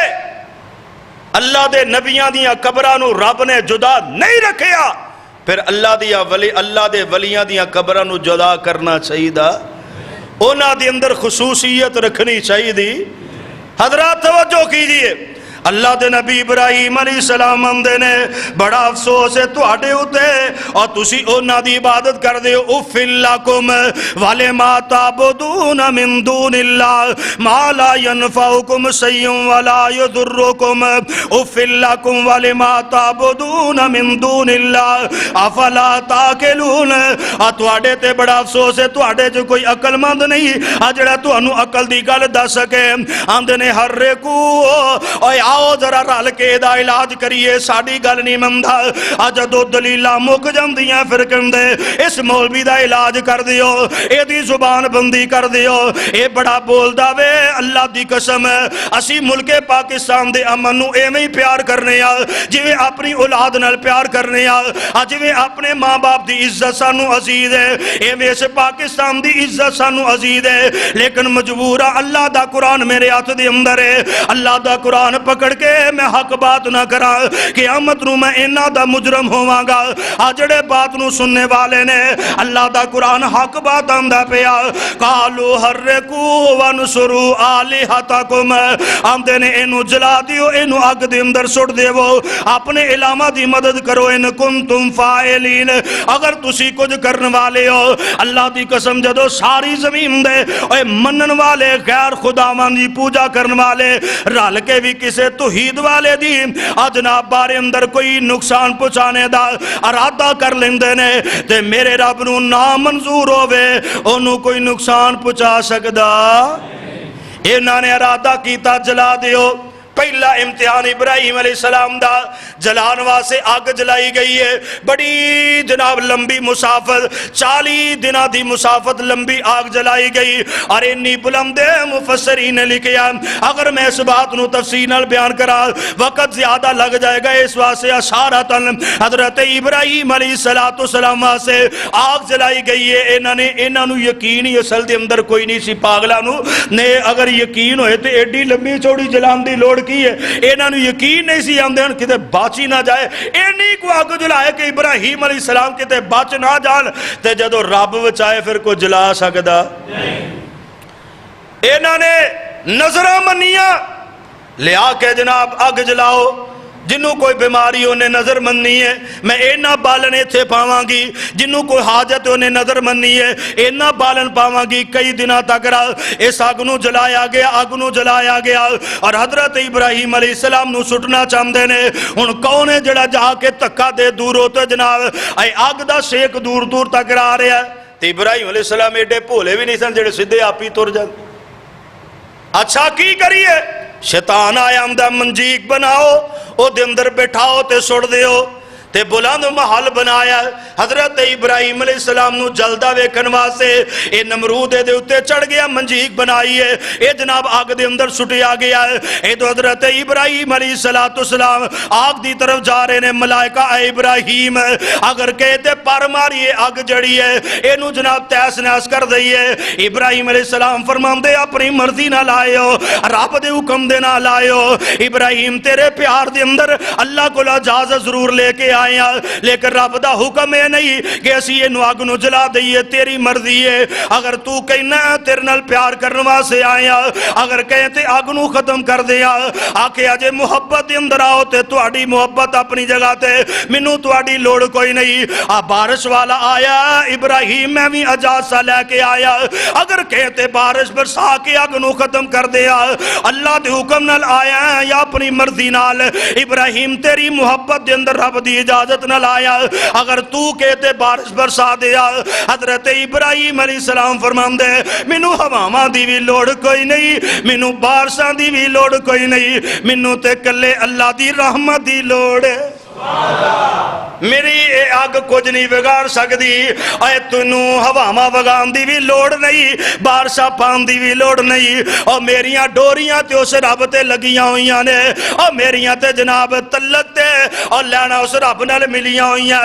اللہ دے نبیاں دیاں قبرہ نو رب نے جدا نہیں رکھیا، پھر اللہ دے ولیاں دیاں قبرہ نو جدا کرنا چاہیے دا، اونا دی اندر خصوصیت رکھنی چاہیے دی۔ حضرات توجہ کیجئے، اللہ دے نبی ابراہیم علیہ السلام آندے نے بڑا افسوس ہے تو آڑے ہوتے اور تسی اونا دی عبادت کر دے اُفِّن لَكُمْ وَلِمَا تَعْبُدُونَ مِن دُونِ اللَّهِ مَا لَا يَنْفَعُكُمْ شَيْءٌ وَلَا يَضُرُّكُمْ اُفِّن لَكُمْ وَلِمَا تَعْبُدُونَ مِن دُونِ اللَّهِ أَفَلَا تَعْقِلُونَ۔ تو آڑے تے بڑا افسوس ہے تو آڑے جو کوئی عقل مند نہیں آجڑا تو انو عقل دی گل دا سکے۔ آندے نے ہر ریکو اوہ آؤ ذرا رل کے دا علاج کریے، ساڑی گل نہیں مندہ آجا دو دلیلہ مک جاندیاں پھر کندے اس مولوی دا علاج کر دیو، اے دی زبان بندی کر دیو، اے بڑا بول داوے اللہ دی قسم اسی ملک پاکستان دے امن نو اے میں پیار کرنے آ جویں اپنی اولاد نال پیار کرنے آ جویں اپنے ماں باپ دی عزت سانو عزیز ہے، اے میں سے پاکستان دی عزت سانو عزیز ہے، لیکن مجبورہ اللہ دا قرآن میرے ہاتھ دے اندر ہے، اللہ دا قرآن پکڑ کے میں حق بات نہ کرا قیامت نو میں انہاں دا مجرم ہوواں گا۔ آجڑے بات نو سننے والے نے اللہ دا قرآن حق بات آندہ پیا قالو حرکو ونسرو آلہتکم، آندے نے انہوں جلا دیو، انہوں آگ دے اندر سڑ دیو، اپنے علامہ دی مدد کرو ان کنتم فائلین، اگر تسی کچھ کرن والے ہو۔ اللہ دی قسم جدو ساری زمین دے اے منن والے غیر خداوند دی پوجا کرن والے رل کے بھی کسے توحید والے دی جناب بارے اندر کوئی نقصان پہنچانے دا ارادہ کر لیندے نے تے میرے رب نو نا منظور ہوئے انہوں کوئی نقصان پہنچا سکدا۔ انہاں نے ارادہ کیتا جلا دیو، پہلا امتحان ابراہیم علیہ السلام دا جلان واسے اگ جلائی گئی ہے، بڑی جناب لمبی مسافت، 40 دنہ دی مسافت لمبی آگ جلائی گئی، اور انی بلند مفسرین نے لکھیا اگر میں اس بات نو تفصیل نال بیان کرا وقت زیادہ لگ جائے گا، اس واسے اشارتاً حضرت ابراہیم علیہ السلام واسے آگ جلائی گئی ہے۔ انہاں نو یقین ہی اصل دے اندر کوئی نہیں سی، پاگلاں نو نے اگر یقین ہوئے تے ایڈی لمبی چوڑی جلان دی لوڑ کی ہے، انہاں نو یقین نہیں سی آندے ہن کتے باچی نہ جائے، اینی کو آگ جلائے کہ ابراہیم علیہ السلام کتے باچ نہ جان، تے جدو رب بچائے پھر کو جلا سکدا انہاں نے نظرہ منیاں لیا کہ جناب اگ جلاؤ، جنہوں کوئی بیماری انہیں نظر مننی ہے میں اینا بالن ایتھے پاواں گی، جنہوں کوئی حاجت انہیں نظر مننی ہے اینا بالن پاواں گی۔ کئی دنہ تک اس آگنوں جلایا گیا اور حضرت ابراہیم علیہ السلام نو سٹنا چاہندے نے، ان کون ہے جڑا جا کے تکا دے دور ہوتے جناب اے آگ دا شیک دور دور تک رہا رہا ہے۔ تو ابراہیم علیہ السلام ایڈے بھولے بھی نہیں سن جڑے سدھے آپ ہی تر جان۔ اچھا کی کریے؟ شیطان آیا اندہ منجیک بناؤ، او دے اندر بٹھاؤ تے سڑ دیو، تے بلند محل بنایا۔ حضرت ابراہیم علیہ السلام نو جلدہ ویکھن واسے اے نمرود دے اتے چڑھ گیا، منجیک بنائی ہے، اے جناب آگ دے اندر سٹیا گیا ہے۔ اے تو حضرت ابراہیم علیہ السلام آگ دی طرف جا رہے نے، ملائکہ اے ابراہیم اگر کہتے پر ماری آگ جڑی ہے اے نو جناب تیس نیس کر دئیے۔ ابراہیم علیہ السلام فرمان دے اپنی مرضی نہ لائیو، رب دے حکم دے نہ لائیو۔ ابراہیم تیرے پیار دے اندر اللہ کو اجازت ضرور لے کے آیا، لیکن رب دا حکم ہے نہیں کہ اسی یہ نواگ نو جلا دئیے، تیری مرضی ہے۔ اگر تو کہنا تیرے نال پیار کرنوا سے آیا، اگر کہتے آگ نو ختم کر دیا، آکے آجے محبت دے اندر آؤ تے تو آڑی محبت اپنی جگہ تے منو تو آڑی لوڑ کوئی نہیں۔ بارش والا آیا، ابراہیم میں بھی اجازت سا لے کے آیا، اگر کہتے بارش برسا کے آگ نو ختم کر دیا، اللہ دے حکم نال آیا یا اپنی مرضی نال، ابراہیم تیری محبت دے اندر رب دی اجازت نہ لایا، اگر تو کہتے بارش برسا دیا۔ حضرت ابراہیم علیہ السلام فرمان دے منو ہواما دی بھی لوڑ کوئی نہیں، منو بارشاں دی بھی لوڑ کوئی نہیں، منو تے کلے اللہ دی رحمت دی لوڑ ہے۔ میری اے آگ کچھ نہیں بگاڑ سکتی، اے تنو ہواما وگان دی بھی لوڑ نہیں، بارشا پان دی بھی لوڑ نہیں، اور میریاں ڈوریاں تے اس رب تے لگیاں ہوئیاں نے، اور میریاں تے جناب تلت تے اور لینا اس رب نال ملیاں ہوئیاں،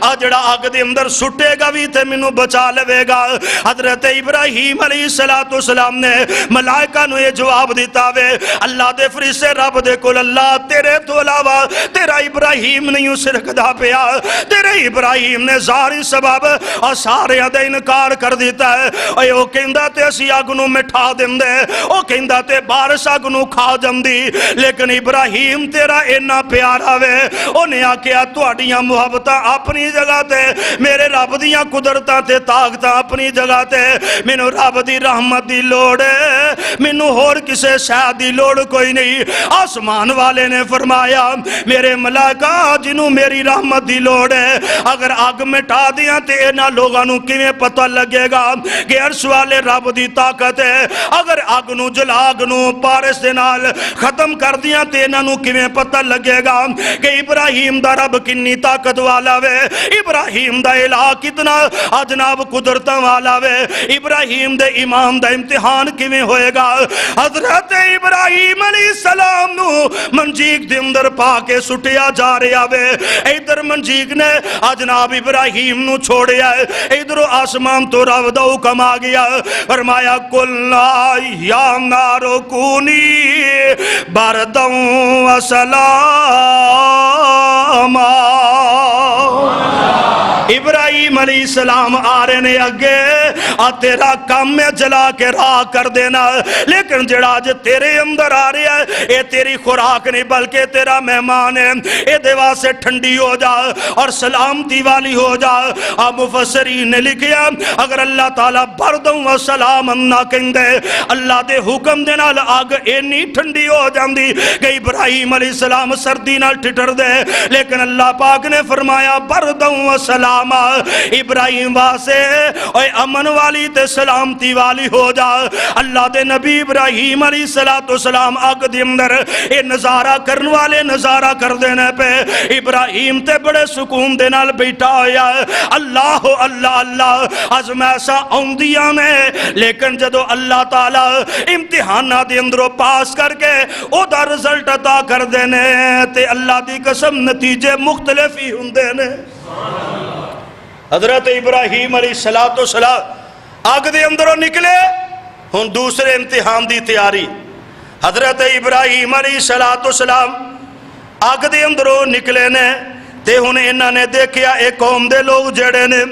اور جڑا آگ دے اندر سٹے گا بھی تے منو بچا لے گا۔ حضرت ابراہیم علیہ السلام نے ملائکہ نو یہ جواب دیتا وے، اللہ دے فرشتے رب دے کول اللہ تیرے تو علاوہ تیرا ابراہیم نہیں سرک دا پیا، تیرے ابراہیم نے ظاہری سبب اور سارے دے انکار کر دیتا ہے، اے او کہندا تے اسی آگ نو مٹھا دیندے، او کہندا تے بارش آگ نو کھا جاندی، لیکن ابراہیم تیرا اینا پیارا وے، انہیں آکیا تواڈیاں محبتاں اپنی جگہ تے، میرے رب دیاں قدرتاں تے طاقتاں اپنی جگہ تے، مینوں رب دی رحمت دی لوڑ ہے، مینوں ہور کسے شے دی لوڑ کوئی نہیں۔ آسمان والے نے فرمایا میرے ملائکہ جنوں میری رحمت دی لوڑ ہے، اگر آگ مٹا دیاں تے انہاں لوگاں نوں کیویں پتہ لگے گا کہ عرش والے رب دی طاقت ہے، اگر آگ نوں جلا آگ نوں بارش دے نال ختم کر دیاں تے انہاں نوں کیویں پتہ لگے گا کہ ابراہیم دا رب کنی طاقت والا وے، ابراہیم دا الہ کتنا جناب قدرتاں والا وے، ابراہیم دے ایمان دا امتحان کیویں ہوئے گا۔ حضرت ابراہیم علیہ السلام نو منجیک دے اندر پا کے سٹیا جا رہا وے، ادھر منجیک نے جناب ابراہیم نو چھوڑیا ہے، ادھر آسمان تو رب دا حکم آ گیا، فرمایا قُلْنَا يَا نَارُ كُونِي بَرْدًا وَسَلَامًا۔ ابراہیم علیہ السلام آ رہے نے اگے، تیرا کام میں جلا کے راہ کر دینا، لیکن جڑا جو تیرے اندر آ رہا ہے اے تیری خوراک نہیں بلکہ تیرا مہمان ہے، اے دیوا سے ٹھنڈی ہو جا اور سلامتی والی ہو جا۔ مفسرین نے لکھیا اگر اللہ تعالیٰ بردوں و سلام نہ کہندے، اللہ دے حکم دے نال آگ اینی ٹھنڈی ہو جاندی کہ ابراہیم علیہ السلام سردی نال ٹھٹر دے، لیکن اللہ پاک نے فرمایا بردوں و سلام سلام ابراہیم واسے اوے امن والی تے سلامتی والی ہو جا اللہ دے نبی ابراہیم علیہ السلام اگ دے اندر اے نظارہ کرن والے نظارہ کر دینے پہ ابراہیم تے بڑے سکون دے نال بیٹھا ہویا اللہ اللہ اللہ عظم ایسا اوندیاں نے لیکن جدو اللہ تعالی امتحانہ دے اندروں پاس کر کے او دا رزلٹ عطا کر دینے تے اللہ دی قسم نتیجے مختلف ہی ہوندے نے حضرت ابراہیم علیہ السلام آگ دے اندروں نکلے ہن دوسرے امتحان دی تیاری حضرت ابراہیم علیہ السلام آگ دے اندروں نکلے نے تے ہن انہاں نے دیکھیا اے قوم دے لوگ جڑے نے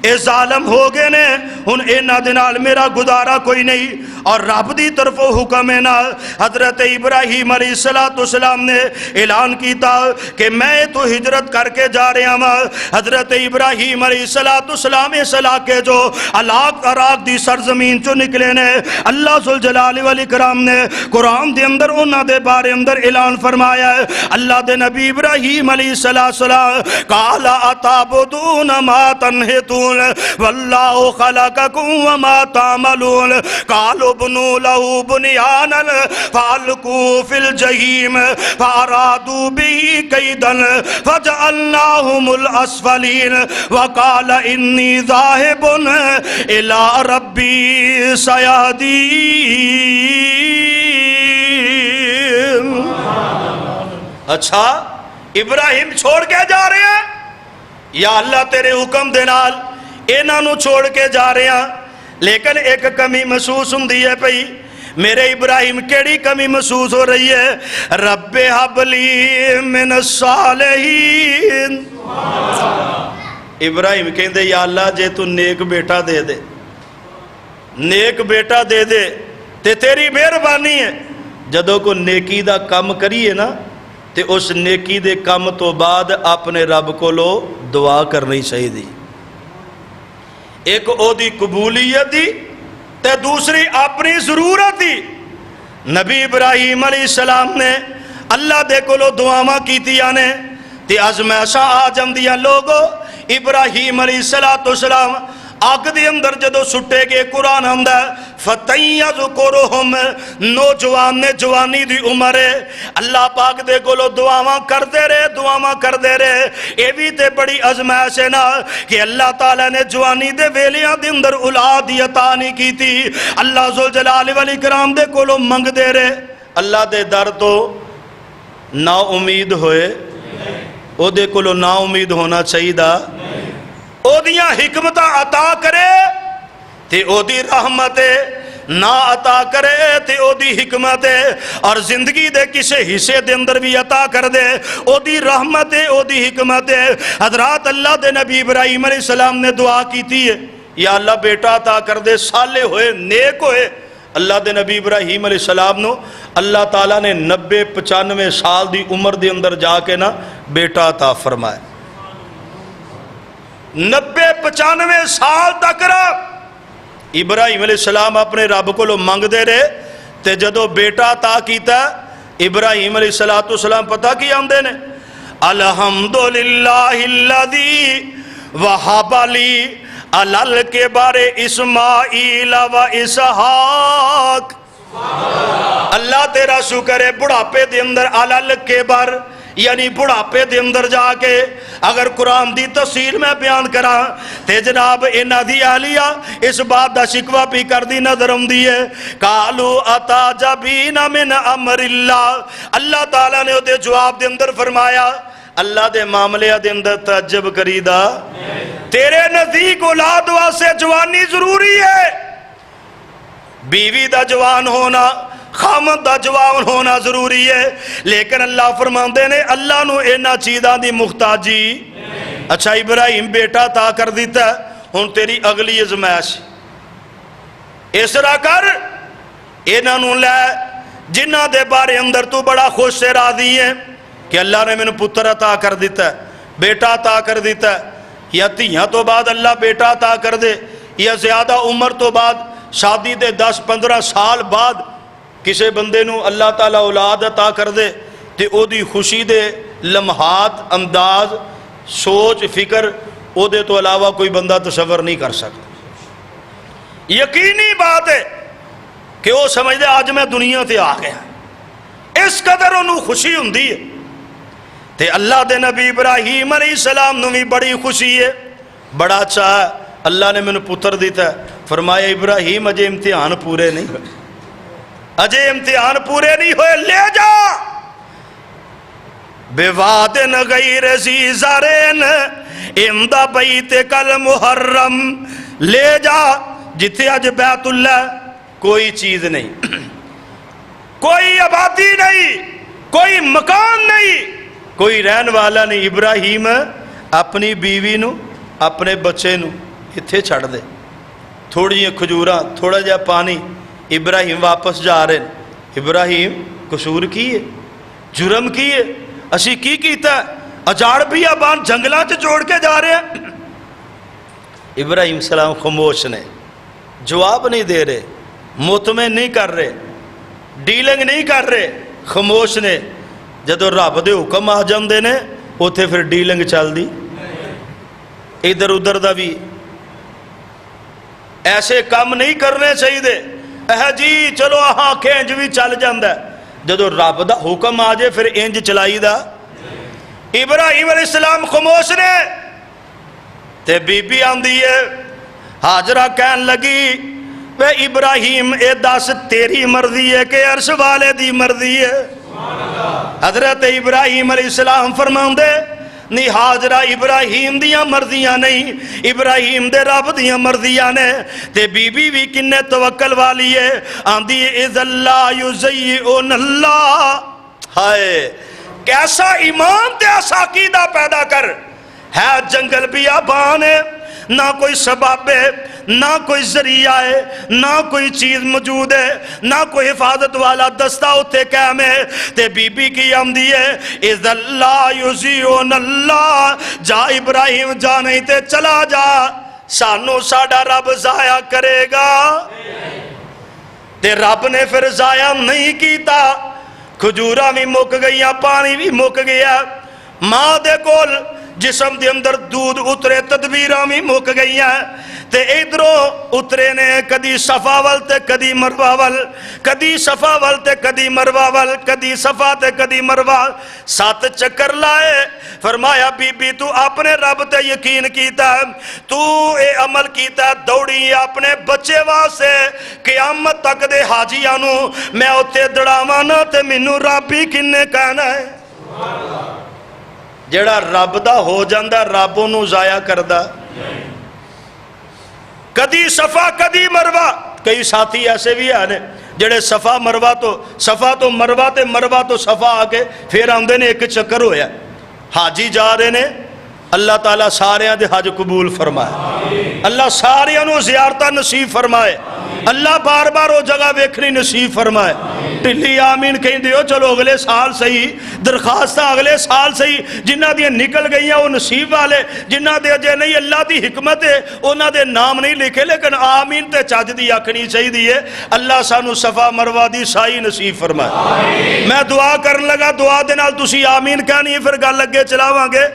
اے ظالم ہو گئے نے ہن انہاں دے نال میرا گزارا کوئی نہیں اور رب دی طرف حکم ہے نا حضرت ابراہیم علیہ السلام نے اعلان کیتا کہ میں تو ہجرت کر کے جا رہا ہوں حضرت ابراہیم علیہ السلام اس علاقے جو عراق دی سرزمین چو نکلے نے اللہ ذوالجلال والاکرام نے قرآن دے اندر انہاں دے بارے اندر اعلان فرمایا ہے اللہ دے نبی ابراہیم علیہ السلام قال اتعبدون ما تنحتون واللہ خلقکم وما تعملون قالوا بنوا له بنيانا فالقوا في الجحيم فارادوا به كيدا فجعلناهم الاسفلين وقال اني ذاهب الى ربي سيهدين اچھا ابراہیم چھوڑ کے جا رہے ہیں یا اللہ تیرے حکم دے نال انہاں نو چھوڑ کے جا رہے ہیں لیکن ایک کمی محسوس ہوندی ہے پئی میرے ابراہیم کیڑی کمی محسوس ہو رہی ہے رب ہب لی من الصالحین ابراہیم کہندے یا اللہ جے تو نیک بیٹا دے دے نیک بیٹا دے دے تے تیری مہربانی ہے جدوں کو نیکی دا کم کریے نا تے اس نیکی دے کم تو بعد اپنے رب کو لو دعا کرنی چاہیے دی ایک او دی قبولیت دی تے دوسری اپنی ضرورت دی نبی ابراہیم علیہ السلام نے اللہ دے کو لو دعاواں کیتیاں نے تے عزم ایسا آجم دیا لوگو ابراہیم علیہ السلام آگ دی اندر جدو سٹے گے قرآن ہمدہ فَتَيَّذْكُرُهُمْ نوجوان نے جوانی دی عمر ہے اللہ پاک دے گولو دعاواں کر دے رہے اے بھی تے بڑی عظمت ہے نا کہ اللہ تعالیٰ نے جوانی دے ویلیاں دے اندر اولاد عطا نہیں کی تھی اللہ ذوالجلال والاکرام دے گولو منگ دے رہے اللہ دے در تو نا امید ہوئے او دے گولو نا امید ہونا چاہیے دا او دیاں حکمتہ عطا کرے تے او دی رحمت نا عطا کرے تے او دی حکمت اور زندگی دے کسے حصے دے اندر بھی عطا کر دے او دی رحمت او دی حکمت حضرات اللہ دے نبی ابراہیم علیہ السلام نے دعا کی تھی یا اللہ بیٹا عطا کر دے صالح ہوئے نیک ہوئے اللہ دے نبی ابراہیم علیہ السلام نو اللہ تعالیٰ نے 90-95 سال دی عمر دے اندر جا کے نا بیٹا عطا فرمائے 90-95 سال تک رہا ابراہیم علیہ السلام اپنے رب کو لو منگ دے رہے تے جدو بیٹا عطا کیتا ابراہیم علیہ السلام پتہ کی آمدے نے الحمدللہ الذی وہب لی علی الکبر اسماعیل و اسحاق اللہ تیرا شکر ہے بڑھاپے دے اندر علی الکبر یعنی بڑھاپے دے اندر جا کے اگر قرآن دی تفسیر میں بیان کرا تے جناب انہاں دی اہلیہ اس بات دا شکوہ بھی کر دی نظر آمدی ہے قالوا اتعجبین من امر اللہ اللہ تعالیٰ نے دے جواب دے اندر فرمایا اللہ دے معاملے دے اندر تعجب کریدا تیرے نزدیک اولاد واسے جوانی ضروری ہے بیوی دا جوان ہونا خامد دا جوان ہونا ضروری ہے لیکن اللہ فرماندے نے اللہ نو اینا چیزاں دی مختاجی اچھا ابراہیم بیٹا تا کر دیتا ہے ہن تیری اگلی ازمائش اس طرح کر اینا نو لے جنہ دے بارے اندر تو بڑا خوش سے راضی ہے کہ اللہ نے میں نے پتر عطا کر دیتا ہے بیٹا عطا کر دیتا ہے یا تیہاں تو بعد اللہ بیٹا عطا کر دے یا زیادہ عمر تو بعد شادی دے 10-15 سال بعد کسے بندے نو اللہ تعالیٰ اولاد عطا کر دے تے او دی خوشی دے لمحات انداز سوچ فکر او دے تو علاوہ کوئی بندہ تصور نہیں کر سکتا. یقینی بات ہے کہ وہ سمجھ دے آج میں دنیا تے آ گیا. اس قدر انہوں خوشی ہوندی ہے. تے اللہ دے نبی ابراہیم علیہ السلام نو بھی بڑی خوشی ہے. بڑا اچھا ہے, اللہ نے مینوں پتر دیتا ہے. فرمایا ابراہیم اجے امتحان پورے نہیں ہوئے, اجے امتحان پورے نہیں ہوئے, لے جا بوادن غیر ذی زرعن عند بیتک المحرم, لے جا جتھے اج بیت اللہ کوئی چیز نہیں, کوئی آبادی نہیں, کوئی مکان نہیں, کوئی رہن والا نہیں. ابراہیم اپنی بیوی نو اپنے بچے نو اتھے چھڑ دے, تھوڑی جی کھجوراں, تھوڑا جا پانی. ابراہیم واپس جا رہے ہیں. ابراہیم قصور کی ہے, جرم کی ہے, اسی کی کیتا ہے, اجاڑ بھی آبان جنگلاں چ جوڑ کے جا رہے ہیں. ابراہیم السلام خاموش نے, جواب نہیں دے رہے, مطمئن نہیں کر رہے, ڈیلنگ نہیں کر رہے, خاموش نے. جدو رب دے حکم آ جاندے نے اوتھے پھر ڈیلنگ چل دی. ادھر ادھر دا بھی ایسے کام نہیں کرنے چاہیے دے. جی چلو آنکھیں انج بھی چل جاندہ ہے. جدو رب دا حکم آ جائے پھر انج چلائی دا. ابراہیم علیہ السلام خاموش نے. تے بی بی آندی ہے, حاجرہ کہن لگی وے ابراہیم اے دس تیری مرضی ہے کہ عرش والے دی مرضی ہے؟ حضرت ابراہیم علیہ السلام فرماؤں دے نہیں, حاجرہ ابراہیم دیاں مرضیاں نہیں, ابراہیم دے رب دیاں مرضیاں نے. تے بی بی بھی کنے توکل والی ہے, آندی اذ اللہ یزیئن اللہ. ہائے کیسا ایمان تے ایسا عقیدہ پیدا کر. ہے جنگل بھی آبان ہے, نہ کوئی سبب ہے, نہ کوئی ذریعہ ہے, نہ کوئی چیز موجود ہے, نہ کوئی حفاظت والا دستہ ہوتے قائم ہے. تے بی بی کی آمدی ہے اذ اللہ یزیئن اللہ, جا ابراہیم جا نہیں تے چلا جا, سانو ساڑا رب ضائع کرے گا. تے رب نے پھر ضائع نہیں کیتا. کھجورہ بھی مک گئیاں, پانی بھی مک گیا, ماں دے کول جسم دے اندر دودھ اترے, تدبیراں بھی مک گئی ہیں. تے ادھروں اترے نے کدی صفا ول تے کدی مروہ ول, کدی صفا ول تے کدی مروہ ول, کدی صفا تے کدی مروہ, 7 چکر لائے. فرمایا بی بی تو اپنے رب تے یقین کیتا ہے, تو اے عمل کیتا ہے, دوڑی اپنے بچے واسے قیامت تک دے حاجیانو میں اتے دڑاوانا تے منو رب ہی کنے کہنا ہے. جڑا رب دا ہو جاندہ رب انہوں ضائع کردہ. کدی صفا کدی مروہ. کئی ساتھی ایسے بھی ہیں جڑے صفا مروہ تو مروہ تے مروہ تو صفا آکے پھر آندے نے ایک چکر ہویا. حاجی جا رہے نے, اللہ تعالیٰ سارے دے حج قبول فرمائے, اللہ سارے انہوں زیارتہ نصیب فرمائے, اللہ بار بار وہ جگہ ویکھنی نصیب فرمائے. ٹلی آمین کہیں دیو, چلو اگلے سال صحیح, درخواستہ اگلے سال صحیح. جنہ دیا نکل گئی ہیں وہ نصیب والے, جنہ دیا جے نہیں اللہ دی حکمت ہے انہ دے نام نہیں لکھے, لیکن آمین تے چاج دی اکھنی چاہی دیئے. اللہ سانو صفا مروہ دی سائی نصیب فرمائے. میں دعا کرن لگا, دعا دے نال تسی آمین کہنی ہے, پھر گل لگے چلاواں گے.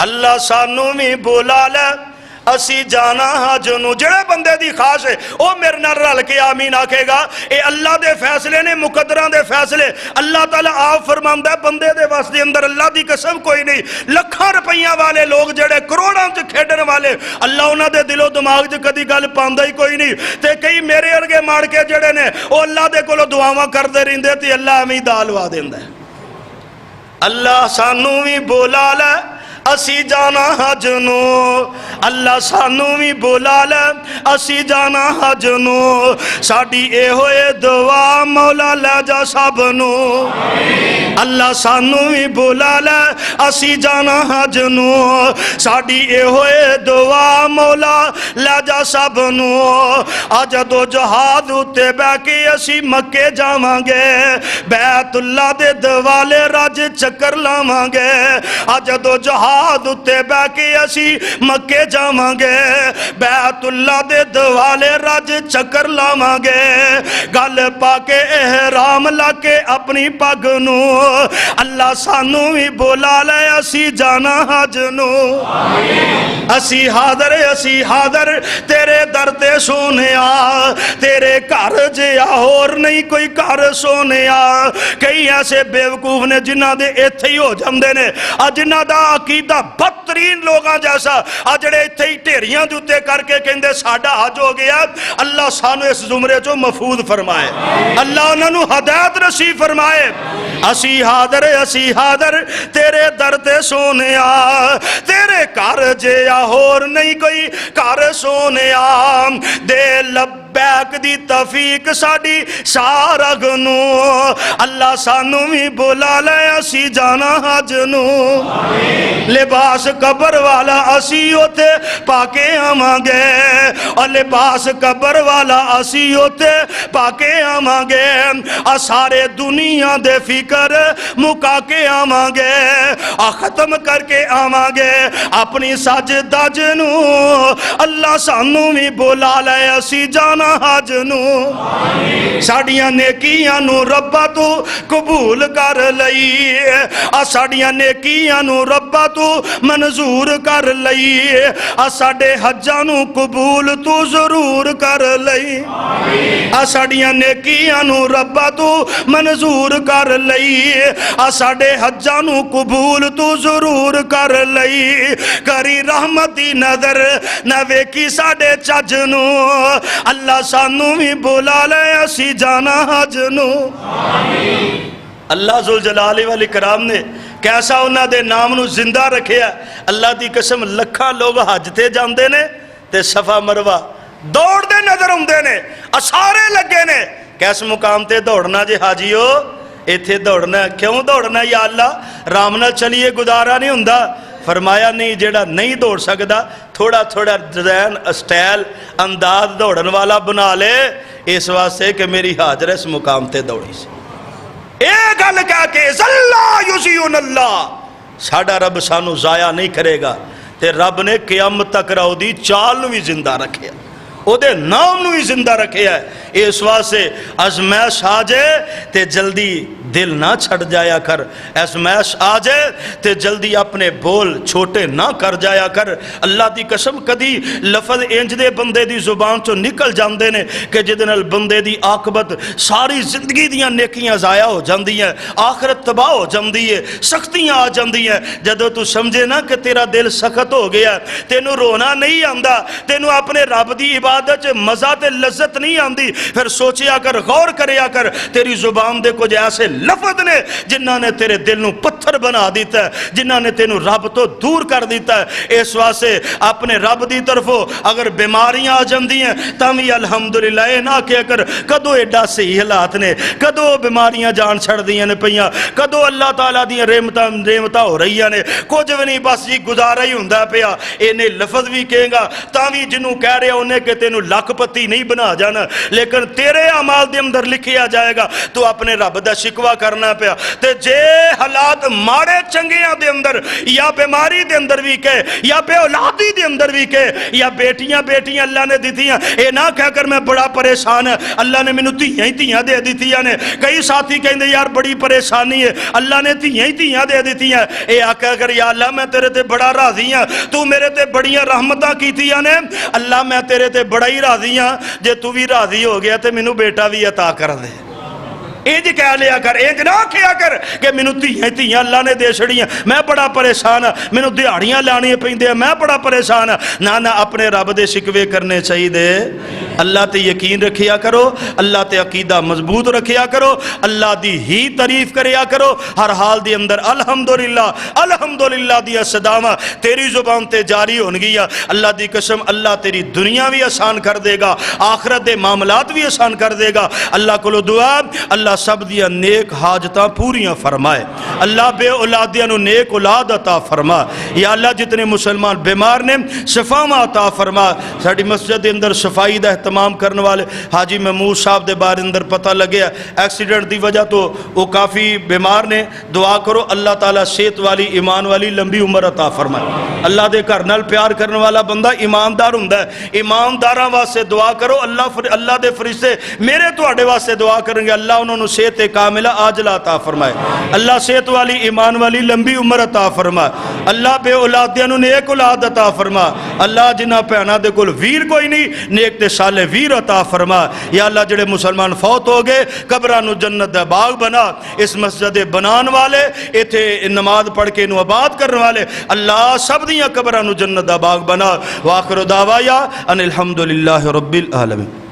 اللہ سانو میں بولا لے اسی جانا ہاں جنو. جڑے بندے دی خاص ہے او میرے نال رل کے آمین آکھے گا. اے اللہ دے فیصلے نے, مقدران دے فیصلے. اللہ تعالیٰ آپ فرماندہ ہے بندے دے واسطے دے اندر اللہ دی قسم کوئی نہیں. لکھاں روپیاں والے لوگ جڑے کروڑاں چ کھیڈن والے, اللہ انہاں دے دل و دماغ چ کدی گل پاندا ہی کوئی نہیں. تے کئی میرے ارگے مار کے جڑے نے او اللہ دے کولوں دعاواں کردے رہندے تے اللہ ایویں دال وا دیندا ہے. اللہ سانو بھی بولا لے اسی جانا حجنو, اللہ سانو بھی بولا لے اسی جانا حجنو. ساڑی اے ہوئے دعا مولا لے جا سبنو. اللہ سانو بھی بولا لے اسی جانا حجنو. ساڑی اے ہوئے دعا مولا لے جا سبنو. آجدو جہاد اتے بے کے اسی مکے جامانگے, بیت اللہ دے دوالے راج چکر لامانگے. آجدو جہاد اتے بے کے اسی مکے جامانگے, بیت اللہ دے دوالے راج چکر لامانگے. گل پا کے احرام لا کے اپنی پگنو, اللہ اللہ سانو بھی بولا لے اسی جانا حج نو اسی حاضر تیرے در تے سونیا تیرے گھر جیا اور نہیں کوئی گھر سونیا کئی ایسے بیوقوف نے جنہ دے ایتھے ہی ہو جاندے نے جنہ دا عقیدہ بدترین لوگاں جیسا جڑے ایتھے ہی ٹھیریاں جوتے کر کے کہندے ساڈا حج ہو گیا اللہ سانو اس زمرے چوں محفوظ فرمائے اللہ انہاں نو ہدایت نصیب فرمائے اسی حاضر تیرے در تے سونیا تیرے گھر جیا اور نہیں کوئی گھر سونیا دے لبیک دی توفیق ساڈی سارا گنو اللہ سانو بھی بولا لے اسی جانا حج نو لباس قبر والا اسی اوتے پاکے آواں گے اور لباس قبر والا اسی اوتے پاکے آواں گے سارے دنیا دے فکر مکا کے آواں گے ختم کر کے آواں گے اپنی سج دج نو اللہ سانو بھی بولا لے اسی جانا حج نو ساڈیاں نیکیاں نو ربا تو قبول کر لئی ساڈیاں نیکیاں نو ربا تو منظور کر لئی ساڈے حجاں نو قبول تو ضرور کر لئی ساڈیاں نیکیاں نو ربا تو منظور کر لئی ساڈے حجاں نو قبول تو ضرور کر لئی کری رحمتی نظر نہ ویکھی ساڈے چج نو اللہ سانو بھی بولا لے اسی جانا حج نو اللہ ذوالجلال والاکرام نے کیسا انہاں دے نام نو زندہ رکھیا اللہ دی قسم لکھاں لوگ حج تے جاندے نے تے صفا مروہ دوڑ دے نظر ہوندے نے اسارے لگے نے کیس مقام تے دوڑنا جے حاجیو ایتھے دوڑنا کیوں دوڑنا یا اللہ رام نال چلیے گزارا نہیں ہوندا فرمایا نہیں جیڑا نہیں دوڑ سکدا تھوڑا تھوڑا ڈیزائن اسٹائل انداز دوڑن والا بنا لے اس واسطے کہ میری حاضر اس مقام تے دوڑی سی اے گل کہہ کے زلہ یزیون اللہ ساڑھا رب سانو ضائع نہیں کرے گا تے رب نے قیامت تک راؤ دی چال نو بھی زندہ رکھے او دے نام نو ہی زندہ رکھے ہے اس واسطے ازمائش آ جائے تے جلدی دل نہ چھڑ جایا کر ازمائش آ جائے تے جلدی اپنے بول چھوٹے نہ کر جایا کر اللہ دی قسم کدی لفظ انج دے بندے دی زبان چو نکل جاندے نے کہ جدنال بندے دی عاقبت ساری زندگی دیاں نیکیاں ضائع ہو جاندی ہیں آخرت تباہ ہو جاندی ہے سختیاں آ جاندی ہیں جدو تو سمجھے نا کہ تیرا دل سخت ہو گیا تینو رونا نہیں آندا تینو اپنے رب دی عبادت مزہ تے لذت نہیں آندی پھر سوچیا کر غور کریا کر تیری زبان دے کچھ ایسے لفظ نے جنہاں نے تیرے دل نو پتھر بنا دیتا ہے جنہاں نے تینو رب تو دور کر دیتا ہے اس واسطے اپنے رب دی طرفوں اگر بیماریاں آ جاندی ہیں تامی الحمدللہ اے نہ کہہ کر کدو ایڈا صحیح حالات نے کدو بیماریاں جان چھڑ دیاں نے پہیاں کدو اللہ تعالیٰ دیاں رحمتاں ہو رہی ہیں کچھ بھی نہیں بس جی گزارا ہی ہوندہ پیا انہیں لفظ بھی کہیں گا تاوی جنوں کہہ رہے انہیں کہ تینو لاکھ پتی نہیں بنا جانا لیکن تیرے عمال دے اندر لکھیا جائے گا تو اپنے رب دا شکوہ کرنا پیا تے جے حالات ماڑے چنگیاں دے اندر یا بیماری دے اندر بھی کہے یا بے اولادی دے اندر بھی کہے یا بیٹیاں اللہ نے دیتیاں اے نہ کہہ کر میں بڑا پریشان ہے اللہ نے میں تیاں دے دیتیاں نے کئی ساتھی کہیں دے یار بڑی پریشانی ہے اللہ نے تیاں دے دیتیاں اے آکھا کر یا اللہ میں تیرے تے بڑا راضی ہاں تو میرے تے بڑیاں رحمتاں کیتیاں نے اللہ میں تیرے تے بڑا ہی راضی ہاں جے تو بھی راضی ہو گیا تے منو بیٹا بھی عطا کر دے اینج کہہ لیا کر اینج نہ کیا کر کہ منو تیاں اللہ نے دے چھڑیاں میں بڑا پریشان ہاں منو دیہڑیاں لانی پیندے میں بڑا پریشان ہاں نہ اپنے رب دے شکوے کرنے چاہیے دے اللہ تے یقین رکھیا کرو اللہ تے عقیدہ مضبوط رکھیا کرو اللہ دی ہی تعریف کریا کرو ہر حال دی اندر الحمدللہ دی صداواں تیری زبان تے جاری ہون گیا اللہ دی قسم اللہ تیری دنیا بھی آسان کر دے گا آخرت دے معاملات بھی آسان کر دے گا اللہ کو دعا اللہ سب دیا نیک حاجتاں پوریاں فرمائے اللہ بے اولادیاں نو نیک اولاد عطا فرما یا اللہ جتنے مسلمان بیمار نے شفاواں عطا فرما ساڑی مسجد اندر صفائی دا اہتمام کرنے والے حاجی محمود صاحب دے بارے اندر پتہ لگیا ایکسیڈنٹ دی وجہ تو وہ کافی بیمار نے. دعا کرو اللہ تعالیٰ صحت والی ایمان والی لمبی عمر عطا فرمائے. اللہ دے گھر نال پیار کرنے والا بندہ ایماندار ہوندا ہے. ایمانداراں واسطے دعا کرو, اللہ دے فرشتے میرے تواڈے واسطے دعا کریں گے اللہ انہوں نے صحت کاملہ عاجلہ عطا فرمائے. اللہ صحت والی ایمان والی لمبی عمر عطا فرمائے. اللہ بے اولادیاں نوں نیک اولاد عطا فرما. اللہ جنہاں بھیناں دے کول ویر کوئی نہیں نیک تے صالح ویر عطا فرما. یا اللہ جڑے مسلمان فوت ہو گئے قبراں نوں جنت دا باغ بنا. اس مسجد بنان والے ایتھے نماز پڑھ کے انہوں آباد کرنے والے اللہ سب دیاں قبراں نوں جنت دا باغ بنا. وآخر دعوایا ان الحمدللہ رب العالمین.